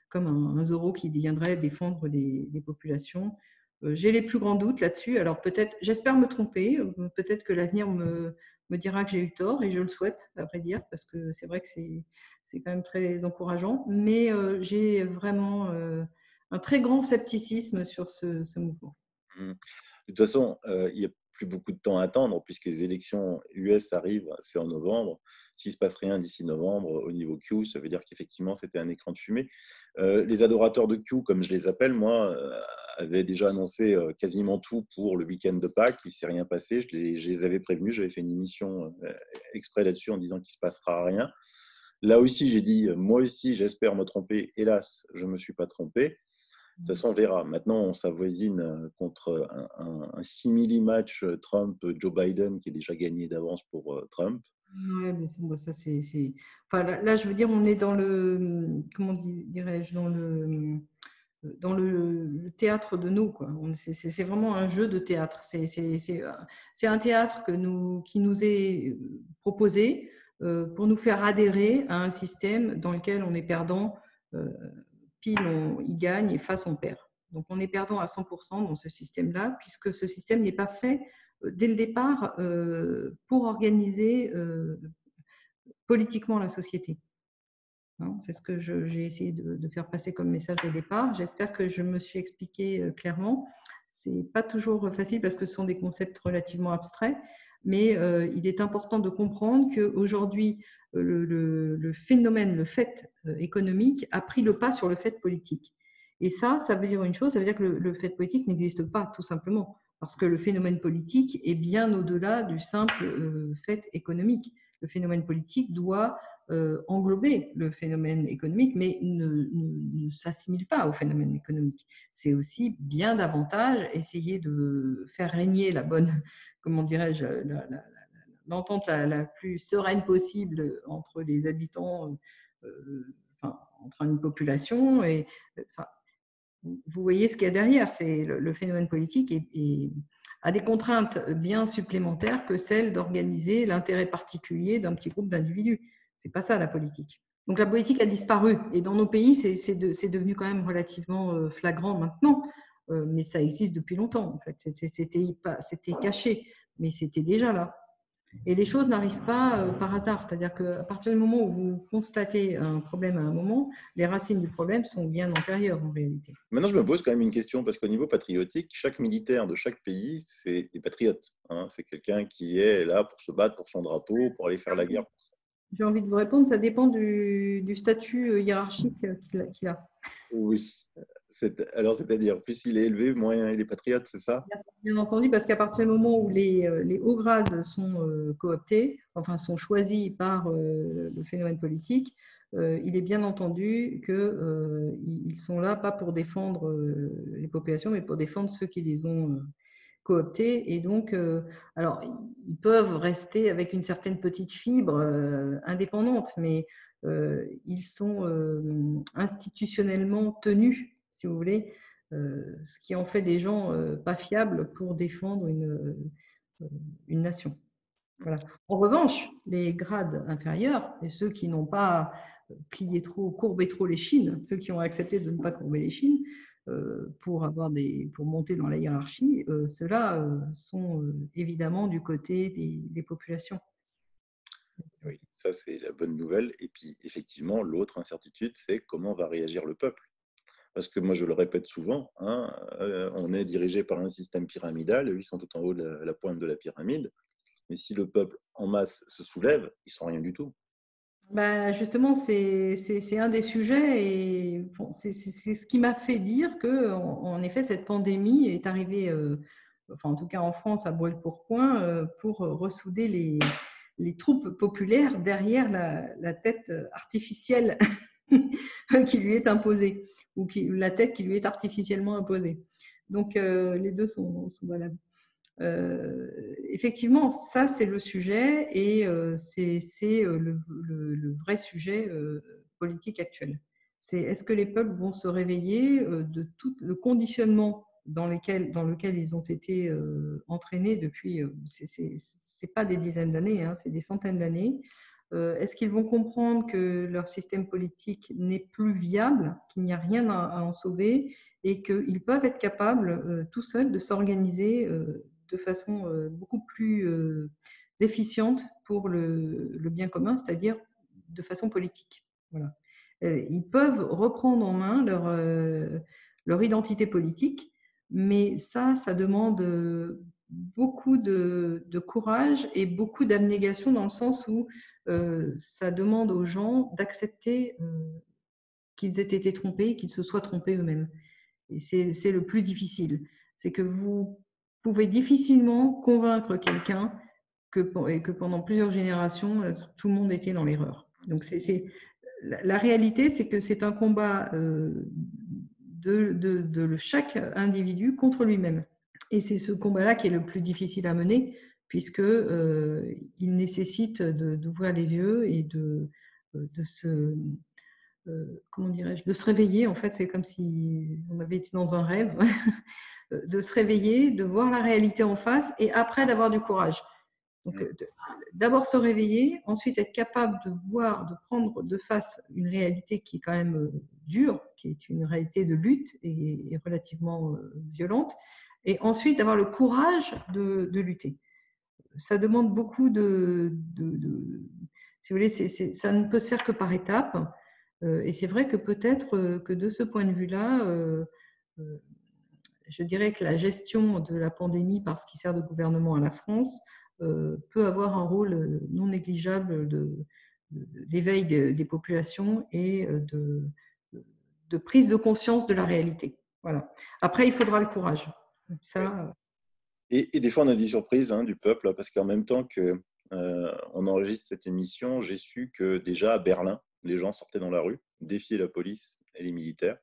comme un Zorro qui viendrait défendre les populations. J'ai les plus grands doutes là-dessus. Alors peut-être, j'espère me tromper, peut-être que l'avenir me dira que j'ai eu tort, et je le souhaite, à vrai dire, parce que c'est vrai que c'est quand même très encourageant, mais j'ai vraiment un très grand scepticisme sur ce mouvement.
Mmh. De toute façon, il n'y a plus beaucoup de temps à attendre puisque les élections US arrivent, c'est en novembre. S'il ne se passe rien d'ici novembre au niveau Q, ça veut dire qu'effectivement, c'était un écran de fumée. Les adorateurs de Q, comme je les appelle, moi, avaient déjà annoncé quasiment tout pour le week-end de Pâques. Il ne s'est rien passé. Je les avais prévenus. J'avais fait une émission exprès là-dessus en disant qu'il ne se passera rien. Là aussi, j'ai dit, moi aussi, j'espère me tromper. Hélas, je ne me suis pas trompé. De toute façon, on verra. Maintenant, on s'avoisine contre un simili-match Trump-Joe Biden qui est déjà gagné d'avance pour Trump.
Ouais, mais ça, c'est... Enfin, là, je veux dire, on est dans comment dirais-je, dans le théâtre de nous, quoi. C'est vraiment un jeu de théâtre. C'est un théâtre qui nous est proposé. pour nous faire adhérer à un système dans lequel on est perdant, pile il gagne et face on perd. Donc on est perdant à 100% dans ce système-là, puisque ce système n'est pas fait dès le départ pour organiser politiquement la société. C'est ce que j'ai essayé de faire passer comme message au départ. J'espère que je me suis expliqué clairement. Ce n'est pas toujours facile parce que ce sont des concepts relativement abstraits, mais il est important de comprendre qu'aujourd'hui, le phénomène, le fait économique a pris le pas sur le fait politique. Et ça veut dire une chose, ça veut dire que le fait politique n'existe pas, tout simplement, parce que le phénomène politique est bien au-delà du simple fait économique. Le phénomène politique doit englober le phénomène économique, mais ne s'assimile pas au phénomène économique. C'est aussi bien davantage essayer de faire régner la bonne, comment dirais-je, l'entente la plus sereine possible entre les habitants, entre une population. Et, vous voyez ce qu'il y a derrière, c'est le phénomène politique a des contraintes bien supplémentaires que celles d'organiser l'intérêt particulier d'un petit groupe d'individus. C'est pas ça la politique. Donc la politique a disparu et dans nos pays, c'est devenu quand même relativement flagrant maintenant, mais ça existe depuis longtemps. En fait, c'était caché, mais c'était déjà là. Et les choses n'arrivent pas par hasard, c'est-à-dire qu'à partir du moment où vous constatez un problème à un moment, les racines du problème sont bien antérieures en réalité.
Maintenant, je me pose quand même une question, parce qu'au niveau patriotique, chaque militaire de chaque pays, c'est des patriotes. C'est quelqu'un qui est là pour se battre pour son drapeau, pour aller faire la guerre.
J'ai envie de vous répondre, ça dépend du statut hiérarchique qu'il a.
Oui. Alors, c'est-à-dire, plus il est élevé, moins il est patriote, c'est ça?
Bien entendu, parce qu'à partir du moment où les hauts grades sont cooptés, enfin sont choisis par le phénomène politique, il est bien entendu qu'ils sont là pas pour défendre les populations, mais pour défendre ceux qui les ont cooptés. Et donc, alors, ils peuvent rester avec une certaine petite fibre indépendante, mais ils sont institutionnellement tenus, si vous voulez, ce qui en fait des gens pas fiables pour défendre une nation. Voilà. En revanche, les grades inférieurs, et ceux qui n'ont pas courbé trop les chines, ceux qui ont accepté de ne pas courber les chines pour monter dans la hiérarchie, ceux-là sont évidemment du côté des populations.
Oui, ça c'est la bonne nouvelle. Et puis effectivement, l'autre incertitude, c'est comment va réagir le peuple. Parce que moi, je le répète souvent, on est dirigé par un système pyramidal, eux, ils sont tout en haut de la pointe de la pyramide. Mais si le peuple en masse se soulève, ils ne sont rien du tout.
Ben justement, c'est un des sujets et bon, c'est ce qui m'a fait dire que, en effet, cette pandémie est arrivée, enfin en tout cas en France, à brûle-pourpoint, pour ressouder les troupes populaires derrière la tête artificielle qui lui est imposée, ou la tête qui lui est artificiellement imposée. Donc les deux sont valables. Effectivement, ça c'est le sujet et c'est le vrai sujet politique actuel. C'est est-ce que les peuples vont se réveiller de tout le conditionnement dans lequel ils ont été entraînés depuis, c'est pas des dizaines d'années, c'est des centaines d'années. Est-ce qu'ils vont comprendre que leur système politique n'est plus viable, qu'il n'y a rien à en sauver et qu'ils peuvent être capables tout seuls de s'organiser de façon beaucoup plus efficiente pour le bien commun, c'est-à-dire de façon politique. Voilà. Ils peuvent reprendre en main leur identité politique, mais ça demande beaucoup de courage et beaucoup d'abnégation dans le sens où ça demande aux gens d'accepter qu'ils aient été trompés, qu'ils se soient trompés eux-mêmes. Et c'est le plus difficile. C'est que vous pouvez difficilement convaincre quelqu'un que pendant plusieurs générations, tout le monde était dans l'erreur. Donc, la réalité, c'est que c'est un combat de chaque individu contre lui-même. Et c'est ce combat-là qui est le plus difficile à mener, puisqu'il nécessite d'ouvrir les yeux et de se comment dirais-je, de se réveiller. En fait, c'est comme si on avait été dans un rêve, de se réveiller, de voir la réalité en face et après d'avoir du courage. Donc, d'abord se réveiller, ensuite être capable de voir, de prendre de face une réalité qui est quand même dure, qui est une réalité de lutte et relativement violente, et ensuite d'avoir le courage de lutter. Ça demande beaucoup si vous voulez, ça ne peut se faire que par étapes. Et c'est vrai que peut-être que de ce point de vue-là, je dirais que la gestion de la pandémie, parce qu'il sert de gouvernement à la France, peut avoir un rôle non négligeable d'éveil des populations et de prise de conscience de la réalité. Voilà. Après, il faudra le courage. Ça,
Et des fois, on a des surprises du peuple, parce qu'en même temps que on enregistre cette émission, j'ai su que déjà à Berlin, les gens sortaient dans la rue, défiaient la police et les militaires,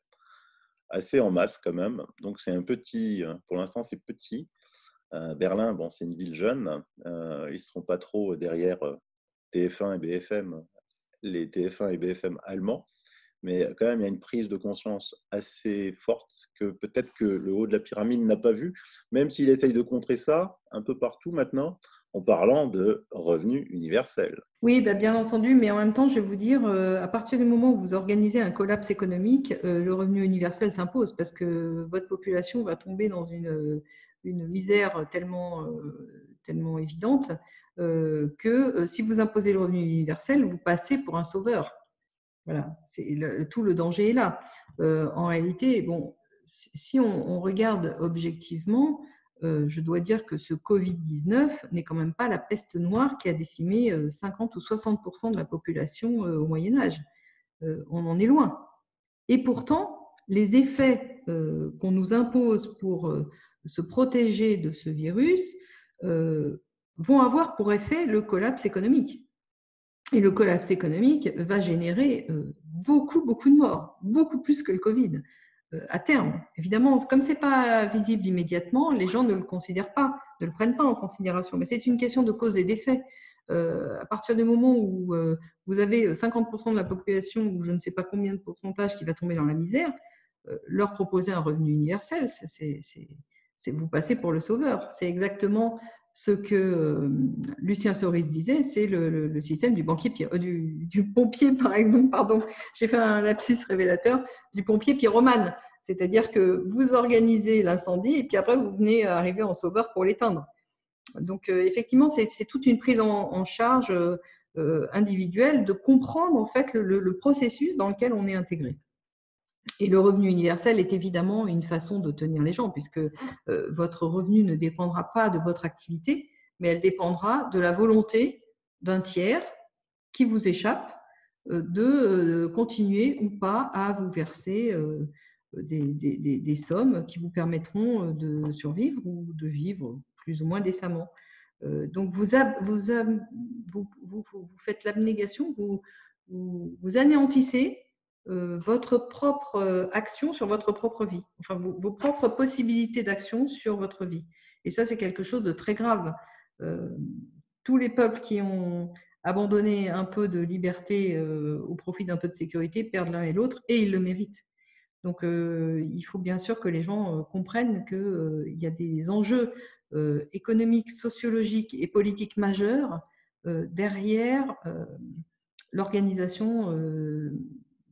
assez en masse quand même. Donc c'est un petit, pour l'instant c'est petit. Berlin, bon, c'est une ville jeune. Ils ne seront pas trop derrière TF1 et BFM, les TF1 et BFM allemands. Mais quand même, il y a une prise de conscience assez forte que peut-être que le haut de la pyramide n'a pas vu, même s'il essaye de contrer ça un peu partout maintenant, en parlant de revenu universel.
oui, bah, bien entendu, mais en même temps, je vais vous dire, à partir du moment où vous organisez un collapse économique, le revenu universel s'impose parce que votre population va tomber dans une misère tellement évidente que si vous imposez le revenu universel, vous passez pour un sauveur. Voilà, tout le danger est là. En réalité, bon, si on regarde objectivement, je dois dire que ce Covid-19 n'est quand même pas la peste noire qui a décimé 50 ou 60% de la population au Moyen Âge. On en est loin. Et pourtant, les effets qu'on nous impose pour se protéger de ce virus vont avoir pour effet le collapse économique. Et le collapse économique va générer beaucoup, beaucoup de morts, beaucoup plus que le Covid à terme. Évidemment, comme ce n'est pas visible immédiatement, les gens ne le considèrent pas, ne le prennent pas en considération. Mais c'est une question de cause et d'effet. À partir du moment où vous avez 50% de la population ou je ne sais pas combien de pourcentage qui va tomber dans la misère, leur proposer un revenu universel, c'est vous passer pour le sauveur. C'est exactement ce que Lucien Soris disait, c'est le système du banquier, du pompier, par exemple, pardon, j'ai fait un lapsus révélateur, du pompier pyromane. C'est-à-dire que vous organisez l'incendie et puis après, vous venez arriver en sauveur pour l'éteindre. Donc, effectivement, c'est toute une prise en charge individuelle de comprendre en fait le processus dans lequel on est intégré. Et le revenu universel est évidemment une façon de tenir les gens, puisque votre revenu ne dépendra pas de votre activité, mais elle dépendra de la volonté d'un tiers qui vous échappe de continuer ou pas à vous verser des sommes qui vous permettront de survivre ou de vivre plus ou moins décemment. Donc, vous faites l'abnégation, vous anéantissez votre propre action sur votre propre vie, enfin vos propres possibilités d'action sur votre vie. Et ça, c'est quelque chose de très grave. Tous les peuples qui ont abandonné un peu de liberté au profit d'un peu de sécurité perdent l'un et l'autre, et ils le méritent. Donc, il faut bien sûr que les gens comprennent qu'il y a des enjeux économiques, sociologiques et politiques majeurs derrière l'organisation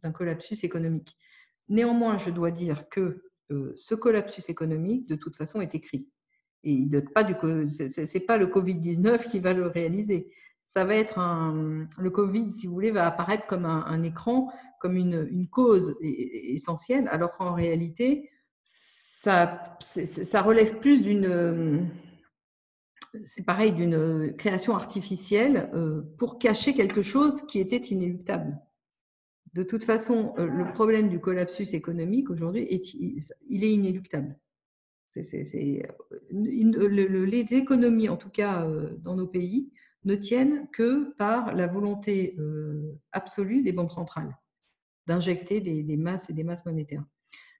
d'un collapsus économique. Néanmoins, je dois dire que ce collapsus économique, de toute façon, est écrit. Et il n'est pas c'est pas le Covid-19 qui va le réaliser. Ça va être le Covid, si vous voulez, va apparaître comme un écran, comme une cause essentielle, alors qu'en réalité, ça relève plus c'est pareil, d'une création artificielle pour cacher quelque chose qui était inéluctable. De toute façon, le problème du collapsus économique aujourd'hui, il est inéluctable. Les économies, en tout cas dans nos pays, ne tiennent que par la volonté absolue des banques centrales d'injecter des masses et des masses monétaires.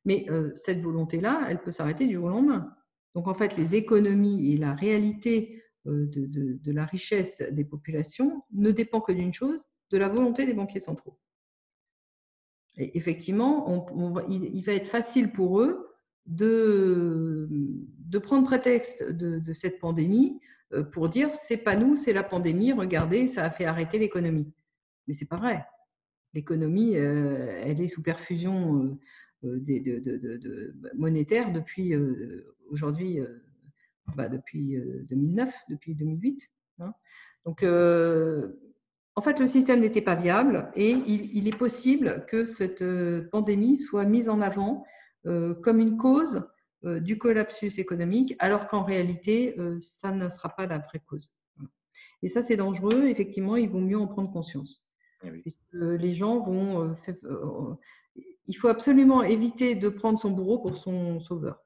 Mais cette volonté-là, elle peut s'arrêter du jour au lendemain. Donc en fait, les économies et la réalité de la richesse des populations ne dépend que d'une chose, de la volonté des banquiers centraux. Et effectivement, il va être facile pour eux de prendre prétexte de cette pandémie pour dire c'est pas nous, c'est la pandémie, regardez, ça a fait arrêter l'économie. Mais c'est pas vrai. L'économie, elle est sous perfusion monétaire depuis aujourd'hui, depuis 2009, depuis 2008. Hein. Donc, en fait, le système n'était pas viable et il est possible que cette pandémie soit mise en avant comme une cause du collapsus économique, alors qu'en réalité, ça ne sera pas la vraie cause. Et ça, c'est dangereux. Effectivement, il vaut mieux en prendre conscience.
Oui.
Puisque les gens vont… il faut absolument éviter de prendre son bourreau pour son sauveur.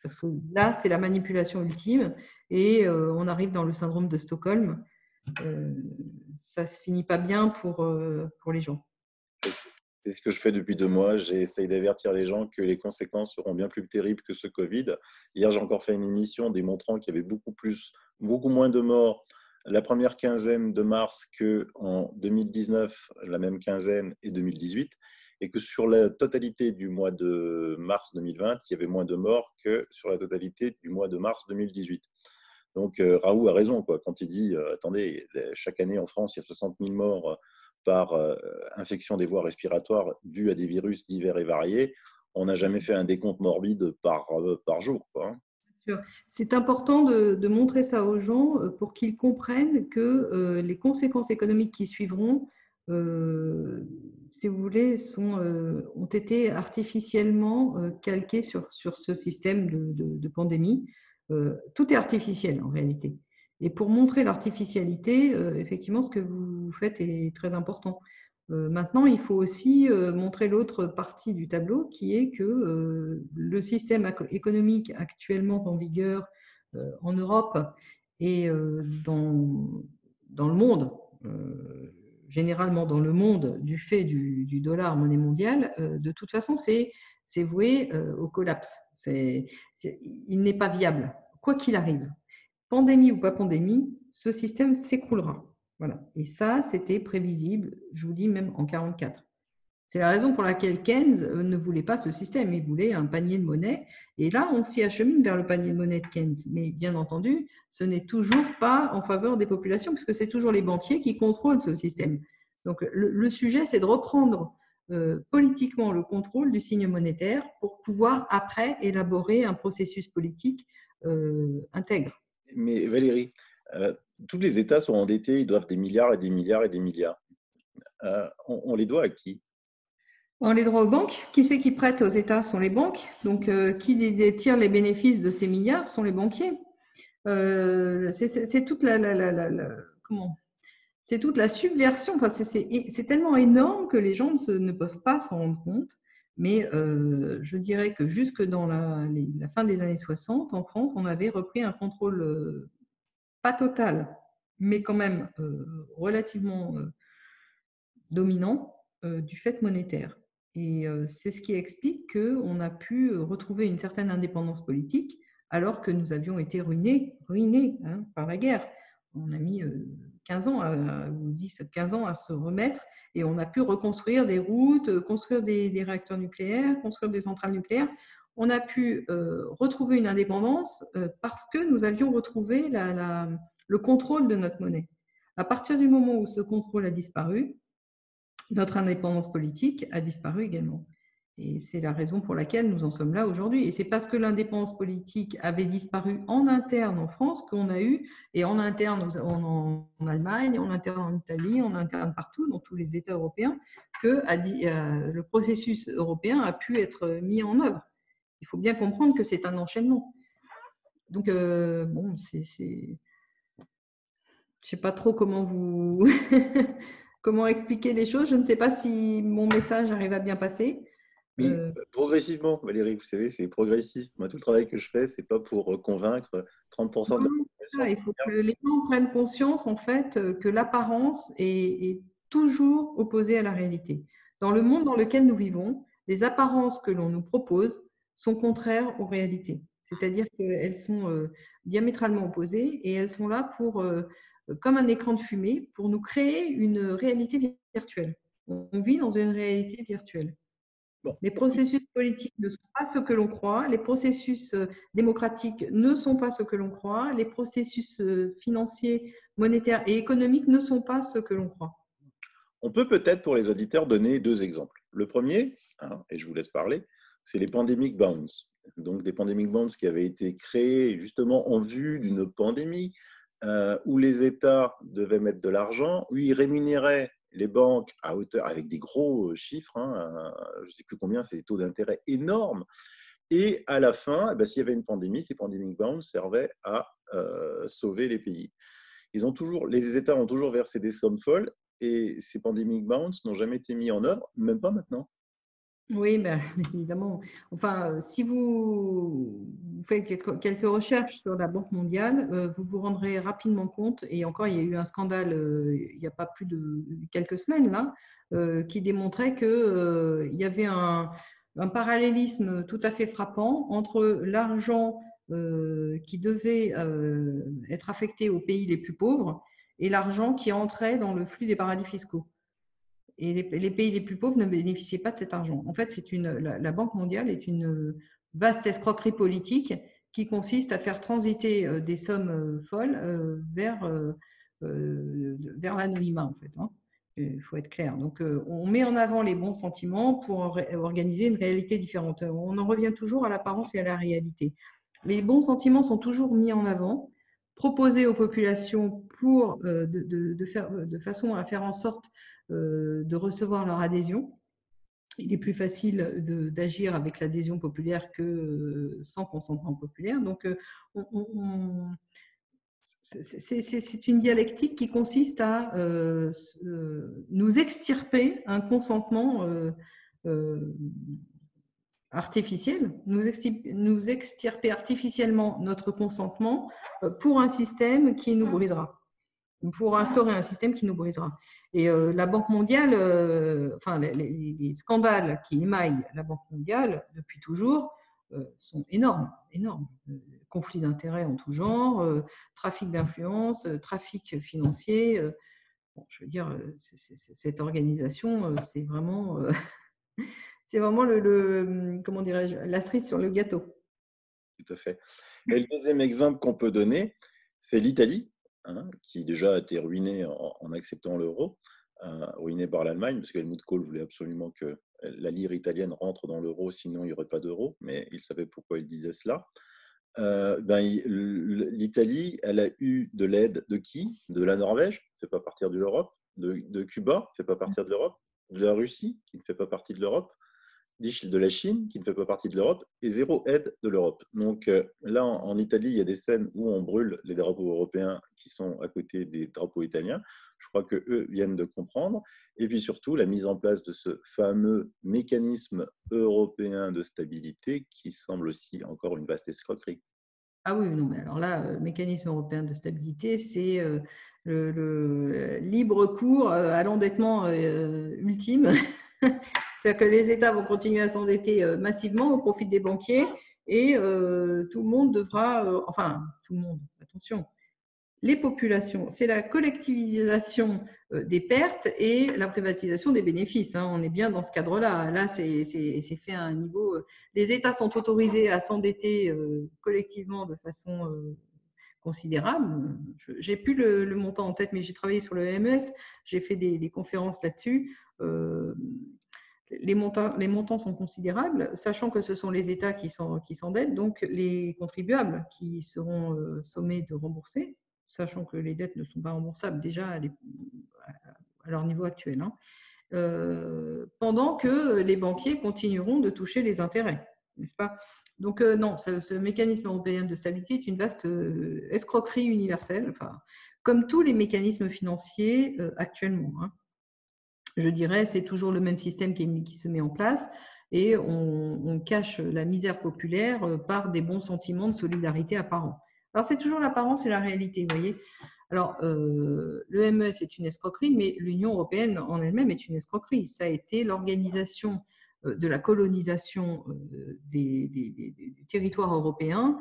Parce que là, c'est la manipulation ultime et on arrive dans le syndrome de Stockholm. Ça ne se finit pas bien pour les gens.
C'est ce que je fais depuis 2 mois. J'essaye d'avertir les gens que les conséquences seront bien plus terribles que ce Covid. Hier, j'ai encore fait une émission démontrant qu'il y avait beaucoup moins de morts la première quinzaine de mars qu'en 2019, la même quinzaine, et 2018, et que sur la totalité du mois de mars 2020, il y avait moins de morts que sur la totalité du mois de mars 2018. Donc Raoult a raison quand il dit attendez, chaque année en France, il y a 60 000 morts par infection des voies respiratoires dues à des virus divers et variés. On n'a jamais fait un décompte morbide par jour.
C'est important de montrer ça aux gens pour qu'ils comprennent que les conséquences économiques qui suivront, si vous voulez, ont été artificiellement calquées sur ce système de pandémie. Tout est artificiel en réalité. Et pour montrer l'artificialité, effectivement, ce que vous faites est très important. Maintenant, il faut aussi montrer l'autre partie du tableau, qui est que le système économique actuellement en vigueur en Europe et dans le monde, généralement dans le monde, du fait du dollar monnaie mondiale, de toute façon, c'est voué au collapse. Il n'est pas viable, quoi qu'il arrive. Pandémie ou pas pandémie, ce système s'écroulera. Voilà. Et ça, c'était prévisible, je vous dis, même en 1944. C'est la raison pour laquelle Keynes ne voulait pas ce système, il voulait un panier de monnaie. Et là, on s'y achemine vers le panier de monnaie de Keynes. Mais bien entendu, ce n'est toujours pas en faveur des populations, puisque c'est toujours les banquiers qui contrôlent ce système. Donc le sujet, c'est de reprendre politiquement le contrôle du signe monétaire pour pouvoir après élaborer un processus politique intègre.
Mais Valérie, tous les États sont endettés, ils doivent des milliards et des milliards et des milliards. On les doit à qui?
On les doit aux banques. Qui c'est qui prête aux États? Sont les banques. Donc, qui tire les bénéfices de ces milliards sont les banquiers. C'est toute c'est toute la subversion. Enfin, c'est tellement énorme que les gens ne peuvent pas s'en rendre compte. Mais je dirais que jusque dans la fin des années 60, en France, on avait repris un contrôle pas total, mais quand même relativement dominant du fait monétaire. Et c'est ce qui explique qu'on a pu retrouver une certaine indépendance politique alors que nous avions été ruinés par la guerre. On a mis 15 ans, ou 10, 15 ans à se remettre et on a pu reconstruire des routes, construire des réacteurs nucléaires, construire des centrales nucléaires. On a pu retrouver une indépendance parce que nous avions retrouvé le contrôle de notre monnaie. À partir du moment où ce contrôle a disparu, notre indépendance politique a disparu également. Et c'est la raison pour laquelle nous en sommes là aujourd'hui. Et c'est parce que l'indépendance politique avait disparu en interne en France qu'on a eu, et en interne en Allemagne, en interne en Italie, en interne partout, dans tous les États européens, que le processus européen a pu être mis en œuvre. Il faut bien comprendre que c'est un enchaînement. Donc, bon, je ne sais pas trop comment vous… comment expliquer les choses. Je ne sais pas si mon message arrive à bien passer.
Oui, progressivement, Valérie, vous savez, c'est progressif. Moi, tout le travail que je fais, c'est pas pour convaincre 30% de la population.
Il faut que les gens prennent conscience, en fait, que l'apparence est toujours opposée à la réalité. Dans le monde dans lequel nous vivons, les apparences que l'on nous propose sont contraires aux réalités. C'est-à-dire qu'elles sont diamétralement opposées et elles sont là pour, comme un écran de fumée, pour nous créer une réalité virtuelle. On vit dans une réalité virtuelle.
Bon.
Les processus politiques ne sont pas ce que l'on croit, les processus démocratiques ne sont pas ce que l'on croit, les processus financiers, monétaires et économiques ne sont pas ce que l'on croit.
On peut peut-être pour les auditeurs donner deux exemples. Le premier, hein, et je vous laisse parler, c'est les pandemic bonds. Donc des pandemic bonds qui avaient été créés justement en vue d'une pandémie où les États devaient mettre de l'argent, où ils rémunéraient les banques à hauteur, avec des gros chiffres, hein, je ne sais plus combien, c'est des taux d'intérêt énormes. Et à la fin, eh ben, s'il y avait une pandémie, ces pandemic bonds servaient à sauver les pays. Les États ont toujours versé des sommes folles et ces pandemic bonds n'ont jamais été mis en œuvre, même pas maintenant.
Oui, ben, évidemment. Enfin, si vous faites quelques recherches sur la Banque mondiale, vous vous rendrez rapidement compte, et encore, il y a eu un scandale il n'y a pas plus de quelques semaines là, qui démontrait qu'il y avait un parallélisme tout à fait frappant entre l'argent qui devait être affecté aux pays les plus pauvres et l'argent qui entrait dans le flux des paradis fiscaux. Et les pays les plus pauvres ne bénéficiaient pas de cet argent. En fait, la Banque mondiale est une vaste escroquerie politique qui consiste à faire transiter des sommes folles vers l'anonymat, en fait. Hein. Il faut être clair. Donc, on met en avant les bons sentiments pour organiser une réalité différente. On en revient toujours à l'apparence et à la réalité. Les bons sentiments sont toujours mis en avant, proposés aux populations de façon à faire en sorte de recevoir leur adhésion. Il est plus facile d'agir avec l'adhésion populaire que sans consentement populaire. Donc, c'est une dialectique qui consiste à nous extirper un consentement artificiel, nous extirper artificiellement notre consentement pour un système qui nous brisera. Pour instaurer un système qui nous brisera. Et la Banque mondiale, enfin les scandales qui émaillent la Banque mondiale depuis toujours sont énormes, énormes. Conflits d'intérêts en tout genre, trafic d'influence, trafic financier. Bon, je veux dire, cette organisation, c'est vraiment, comment dirais-je, la cerise sur le gâteau.
Tout à fait. Et le deuxième exemple qu'on peut donner, c'est l'Italie, hein, qui déjà a été ruinée en acceptant l'euro, ruinée par l'Allemagne, parce qu'Helmut Kohl voulait absolument que la lire italienne rentre dans l'euro, sinon il n'y aurait pas d'euro, mais il savait pourquoi il disait cela. L'Italie, elle a eu de l'aide de qui? De la Norvège, qui ne fait pas partie de l'Europe, de Cuba, qui ne fait pas partie de l'Europe, de la Russie, qui ne fait pas partie de l'Europe, de la Chine, qui ne fait pas partie de l'Europe, et zéro aide de l'Europe. Donc là, en Italie, il y a des scènes où on brûle les drapeaux européens qui sont à côté des drapeaux italiens. Je crois qu'eux viennent de comprendre. Et puis surtout, la mise en place de ce fameux mécanisme européen de stabilité qui semble aussi encore une vaste escroquerie.
Ah oui, non, mais alors là, mécanisme européen de stabilité, c'est le libre cours à l'endettement ultime. C'est-à-dire que les États vont continuer à s'endetter massivement au profit des banquiers et tout le monde devra, enfin, tout le monde, attention, les populations, c'est la collectivisation des pertes et la privatisation des bénéfices. Hein. On est bien dans ce cadre-là. Là, c'est fait à un niveau. Les États sont autorisés à s'endetter collectivement de façon considérable. J'ai plus le montant en tête, mais j'ai travaillé sur le MES, j'ai fait des conférences là-dessus. Les montants sont considérables, sachant que ce sont les États qui s'endettent, donc les contribuables qui seront sommés de rembourser, sachant que les dettes ne sont pas remboursables déjà à leur niveau actuel, hein, pendant que les banquiers continueront de toucher les intérêts, n'est-ce pas? Donc non, ce mécanisme européen de stabilité est une vaste escroquerie universelle, enfin, comme tous les mécanismes financiers actuellement. Hein. Je dirais, c'est toujours le même système qui se met en place et on cache la misère populaire par des bons sentiments de solidarité apparents. Alors, c'est toujours l'apparence et la réalité, vous voyez. Alors, le MES est une escroquerie, mais l'Union européenne en elle-même est une escroquerie. Ça a été l'organisation de la colonisation du territoire européen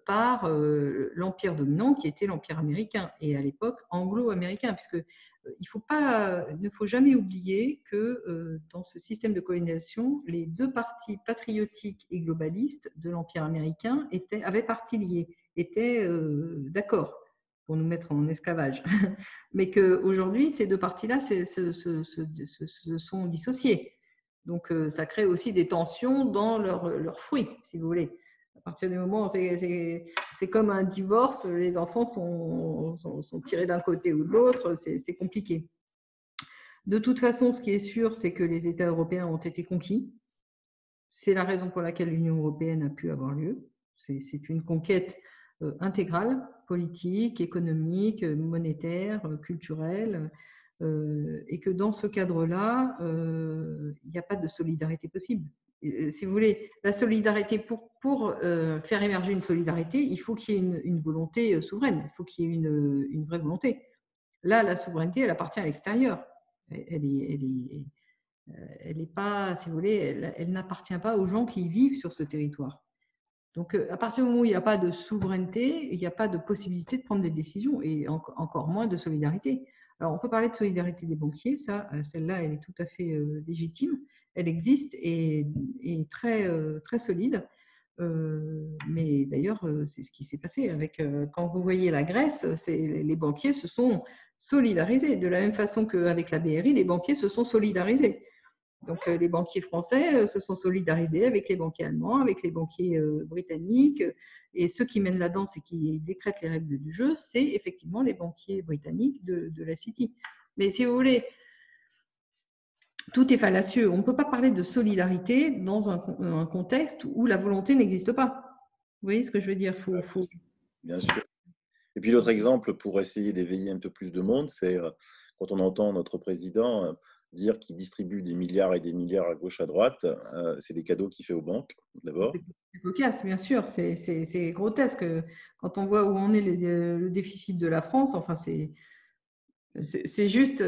par l'empire dominant qui était l'empire américain et à l'époque anglo-américain, puisque il ne faut jamais oublier que dans ce système de colonisation, les deux partis patriotiques et globalistes de l'empire américain avaient partie liée, étaient d'accord pour nous mettre en esclavage. Mais qu'aujourd'hui, ces deux partis-là se sont dissociés. Donc, ça crée aussi des tensions dans leurs fruits, si vous voulez. À partir du moment où c'est comme un divorce, les enfants sont tirés d'un côté ou de l'autre, c'est compliqué. De toute façon, ce qui est sûr, c'est que les États européens ont été conquis. C'est la raison pour laquelle l'Union européenne a pu avoir lieu. C'est une conquête intégrale, politique, économique, monétaire, culturelle, et que dans ce cadre-là, il n'y a pas de solidarité possible. Si vous voulez, la solidarité, pour faire émerger une solidarité, il faut qu'il y ait une volonté souveraine, il faut qu'il y ait une vraie volonté. Là, la souveraineté, elle appartient à l'extérieur. Elle est pas, si vous voulez, elle n'appartient pas aux gens qui vivent sur ce territoire. Donc, à partir du moment où il n'y a pas de souveraineté, il n'y a pas de possibilité de prendre des décisions et encore moins de solidarité. Alors, on peut parler de solidarité des banquiers, celle-là, elle est tout à fait légitime. Elle existe et très, très solide. Mais d'ailleurs, c'est ce qui s'est passé quand vous voyez la Grèce, les banquiers se sont solidarisés. De la même façon qu'avec la BRI, les banquiers se sont solidarisés. Donc, les banquiers français se sont solidarisés avec les banquiers allemands, avec les banquiers britanniques. Et ceux qui mènent la danse et qui décrètent les règles du jeu, c'est effectivement les banquiers britanniques de la City. Mais si vous voulez, tout est fallacieux. On ne peut pas parler de solidarité dans un contexte où la volonté n'existe pas. Vous voyez ce que je veux dire?
Bien sûr. Et puis l'autre exemple, pour essayer d'éveiller un peu plus de monde, c'est quand on entend notre président dire qu'il distribue des milliards et des milliards à gauche, à droite, c'est des cadeaux qu'il fait aux banques, d'abord.
C'est cocasse, bien sûr, c'est grotesque. Quand on voit où en est le déficit de la France, enfin, c'est juste...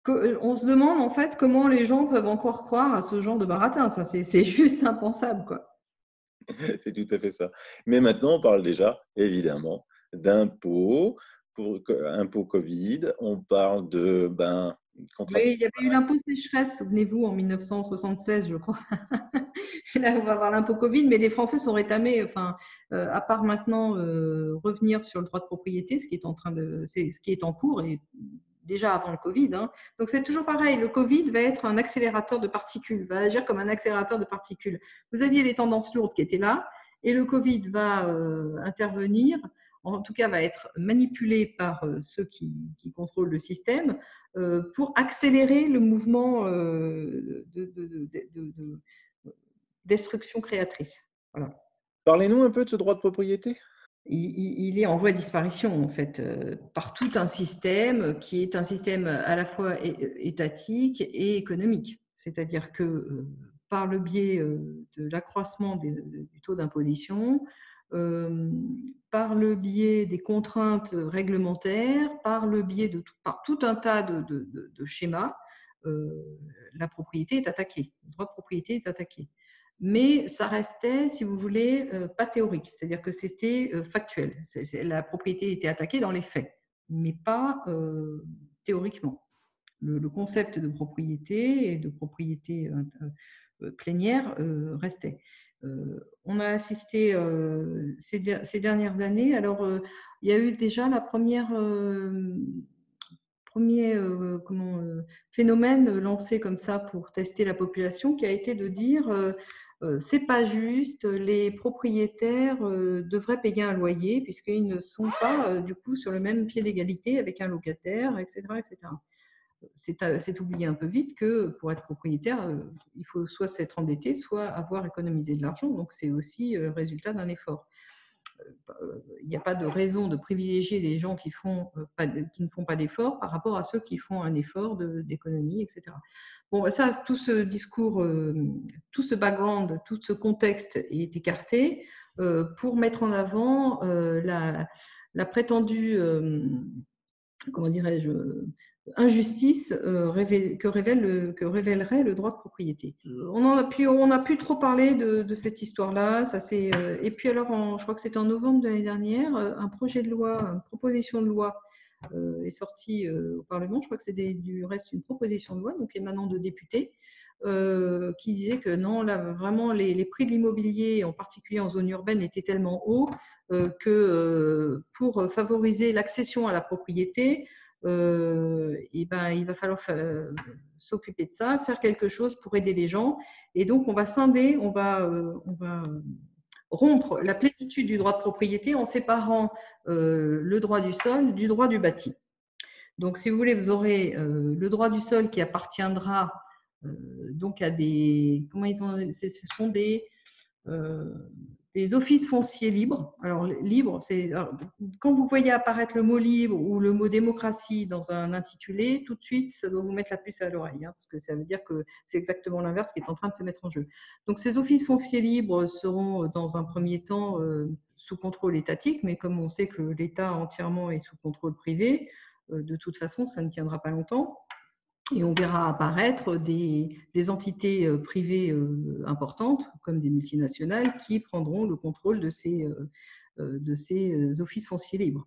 on se demande en fait comment les gens peuvent encore croire à ce genre de baratin. Enfin, c'est juste impensable, quoi.
C'est tout à fait ça. Mais maintenant, on parle déjà, évidemment, d'impôts, pour impôts Covid. On parle de contrat.
Oui, il y avait eu l'impôt sécheresse, souvenez-vous, en 1976, je crois. Là, on va avoir l'impôt Covid, mais les Français sont rétamés, enfin, à part maintenant revenir sur le droit de propriété, c'est ce qui est en cours et déjà avant le Covid. Hein. Donc c'est toujours pareil, le Covid va être un accélérateur de particules, va agir comme un accélérateur de particules. Vous aviez les tendances lourdes qui étaient là, et le Covid va intervenir, en tout cas va être manipulé par ceux qui contrôlent le système pour accélérer le mouvement de destruction créatrice. Voilà.
Parlez-nous un peu de ce droit de propriété.
Il est en voie de disparition, en fait, par tout un système qui est un système à la fois étatique et économique. C'est-à-dire que par le biais de l'accroissement du taux d'imposition, par le biais des contraintes réglementaires, par le biais par tout un tas de schémas, la propriété est attaquée, le droit de propriété est attaqué. Mais ça restait, si vous voulez, pas théorique, c'est-à-dire que c'était factuel. La propriété était attaquée dans les faits, mais pas théoriquement. Le concept de propriété et de propriété plénière restait. On a assisté ces dernières années. Alors, il y a eu déjà la premier phénomène lancé comme ça pour tester la population, qui a été de dire c'est pas juste, les propriétaires devraient payer un loyer puisqu'ils ne sont pas du coup sur le même pied d'égalité avec un locataire, etc., etc. C'est oublier un peu vite que pour être propriétaire, il faut soit s'être endetté, soit avoir économisé de l'argent. Donc, c'est aussi le résultat d'un effort. Il n'y a pas de raison de privilégier les gens qui ne font pas d'efforts par rapport à ceux qui font un effort d'économie, etc. Bon, ça, tout ce discours, tout ce background, tout ce contexte est écarté pour mettre en avant la prétendue, comment dirais-je, injustice que révélerait le droit de propriété. On a pu trop parler de cette histoire-là. Et puis alors, je crois que c'était en novembre de l'année dernière, un projet de loi, une proposition de loi est sortie au Parlement. Je crois que c'est du reste une proposition de loi, donc émanant de députés, qui disait que non, là, vraiment, les prix de l'immobilier, en particulier en zone urbaine, étaient tellement hauts que pour favoriser l'accession à la propriété, et ben, il va falloir s'occuper de ça, faire quelque chose pour aider les gens. Et donc, on va scinder, on va rompre la plénitude du droit de propriété en séparant le droit du sol du droit du bâti. Donc, si vous voulez, vous aurez le droit du sol qui appartiendra donc à ce sont des offices fonciers libres. Alors, libre, quand vous voyez apparaître le mot libre ou le mot démocratie dans un intitulé, tout de suite, ça doit vous mettre la puce à l'oreille, parce que ça veut dire que c'est exactement l'inverse qui est en train de se mettre en jeu. Donc, ces offices fonciers libres seront, dans un premier temps, sous contrôle étatique, mais comme on sait que l'État entièrement est sous contrôle privé, de toute façon, ça ne tiendra pas longtemps. Et on verra apparaître des entités privées importantes, comme des multinationales, qui prendront le contrôle de ces offices fonciers libres.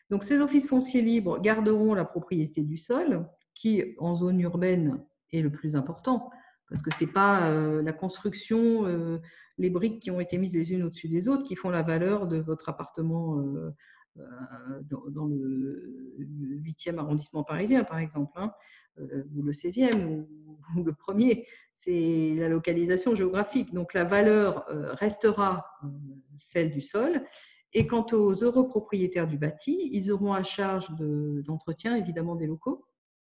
Donc, ces offices fonciers libres garderont la propriété du sol, qui, en zone urbaine, est le plus important, parce que ce n'est pas la construction, les briques qui ont été mises les unes au-dessus des autres qui font la valeur de votre appartement dans le 8e arrondissement parisien, par exemple, ou le 16e, ou le premier. C'est la localisation géographique. Donc, la valeur restera celle du sol. Et quant aux heureux propriétaires du bâti, ils auront à charge d'entretien, évidemment, des locaux.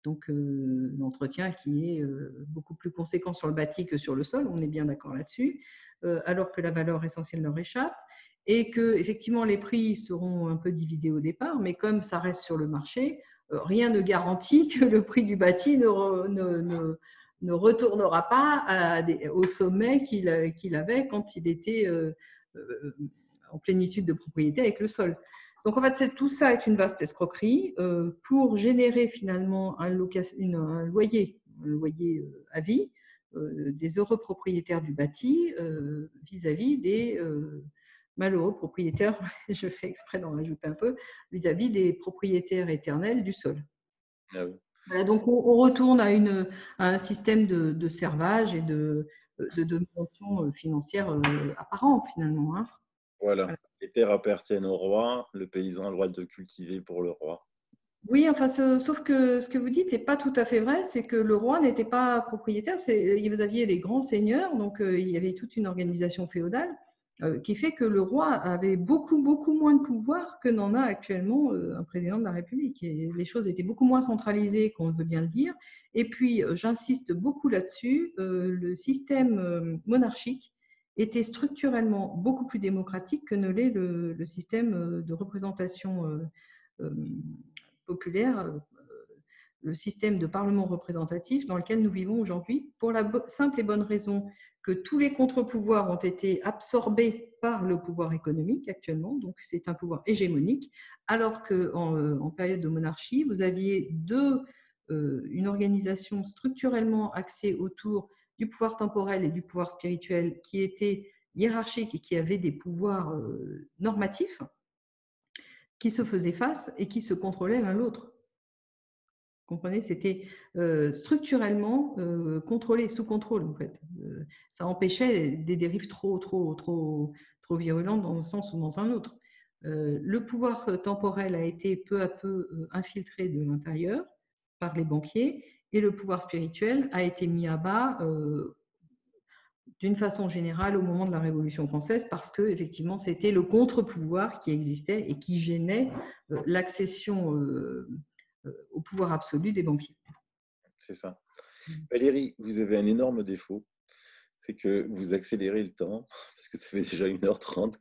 Donc, l'entretien qui est beaucoup plus conséquent sur le bâti que sur le sol, on est bien d'accord là-dessus, alors que la valeur essentielle leur échappe. Et que, effectivement, les prix seront un peu divisés au départ, mais comme ça reste sur le marché, rien ne garantit que le prix du bâti ne retournera pas au sommet qu'il avait quand il était en plénitude de propriété avec le sol. Donc, en fait, tout ça est une vaste escroquerie pour générer finalement un loyer à vie des heureux propriétaires du bâti vis-à-vis des malheureux propriétaires, je fais exprès d'en rajouter un peu, vis-à-vis des propriétaires éternels du sol.
Ah oui.
Voilà, donc, on retourne à un système de servage et de domination financière apparent, finalement.
Voilà.
Voilà.
Les terres appartiennent au roi, le paysan a le droit de cultiver pour le roi.
Oui, enfin, sauf que ce que vous dites n'est pas tout à fait vrai, c'est que le roi n'était pas propriétaire, vous aviez les grands seigneurs, donc il y avait toute une organisation féodale qui fait que le roi avait beaucoup, beaucoup moins de pouvoir que n'en a actuellement un président de la République. Et les choses étaient beaucoup moins centralisées qu'on veut bien le dire. Et puis, j'insiste beaucoup là-dessus, le système monarchique était structurellement beaucoup plus démocratique que ne l'est le système de représentation euh, populaire, le système de parlement représentatif dans lequel nous vivons aujourd'hui, pour la simple et bonne raison que tous les contre-pouvoirs ont été absorbés par le pouvoir économique actuellement, donc c'est un pouvoir hégémonique, alors qu'en période de monarchie, vous aviez une organisation structurellement axée autour du pouvoir temporel et du pouvoir spirituel qui était hiérarchique et qui avait des pouvoirs normatifs qui se faisaient face et qui se contrôlaient l'un l'autre. Vous comprenez? C'était structurellement contrôlé, sous contrôle en fait. Ça empêchait des dérives trop virulentes dans un sens ou dans un autre. Le pouvoir temporel a été peu à peu infiltré de l'intérieur par les banquiers et le pouvoir spirituel a été mis à bas d'une façon générale au moment de la Révolution française parce que effectivement c'était le contre-pouvoir qui existait et qui gênait l'accession au pouvoir absolu des banquiers.
C'est ça. Valérie, vous avez un énorme défaut, c'est que vous accélérez le temps, parce que ça fait déjà 1h30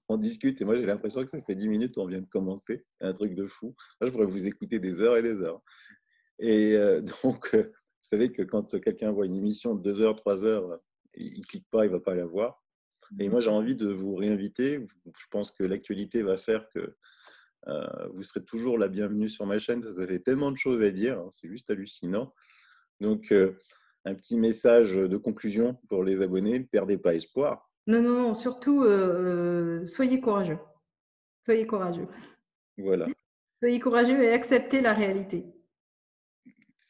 qu'on discute, et moi j'ai l'impression que ça fait 10 minutes qu'on vient de commencer, un truc de fou. Moi, je pourrais vous écouter des heures et des heures. Et donc, vous savez que quand quelqu'un voit une émission de 2 heures, 3 heures, il ne clique pas, il ne va pas la voir. Et moi, j'ai envie de vous réinviter. Je pense que l'actualité va faire que Vous serez toujours la bienvenue sur ma chaîne. Ça fait tellement de choses à dire, hein, c'est juste hallucinant. Donc, un petit message de conclusion pour les abonnés, ne perdez pas espoir.
Non, non, non, surtout, soyez courageux. Soyez courageux.
Voilà,
Soyez courageux et acceptez la réalité.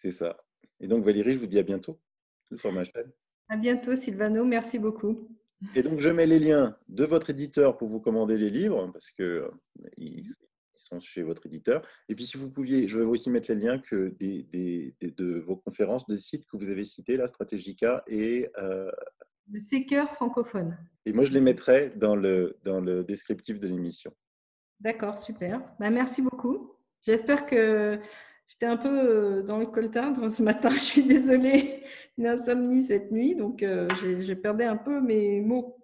c'est ça. Et donc, Valérie, je vous dis à bientôt sur ma chaîne.
À bientôt, Sylvano. Merci beaucoup.
Et donc, je mets les liens de votre éditeur pour vous commander les livres, parce que ils sont chez votre éditeur. Et puis, si vous pouviez, je vais aussi mettre les liens de vos conférences, des sites que vous avez cités, là, Strategica
Le séqueur francophone.
et moi, je les mettrai dans le descriptif de l'émission.
D'accord, super. Bah, merci beaucoup. J'espère que j'étais un peu dans le coltard ce matin. Je suis désolée, une insomnie cette nuit, donc je perdais un peu mes mots.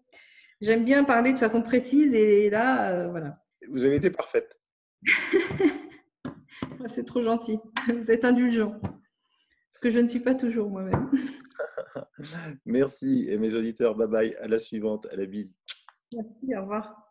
J'aime bien parler de façon précise et là, voilà.
Vous avez été parfaite.
C'est trop gentil. Vous êtes indulgent. Ce que je ne suis pas toujours moi-même.
Merci. Et mes auditeurs, bye bye. À la suivante. À la bise.
Merci, au revoir.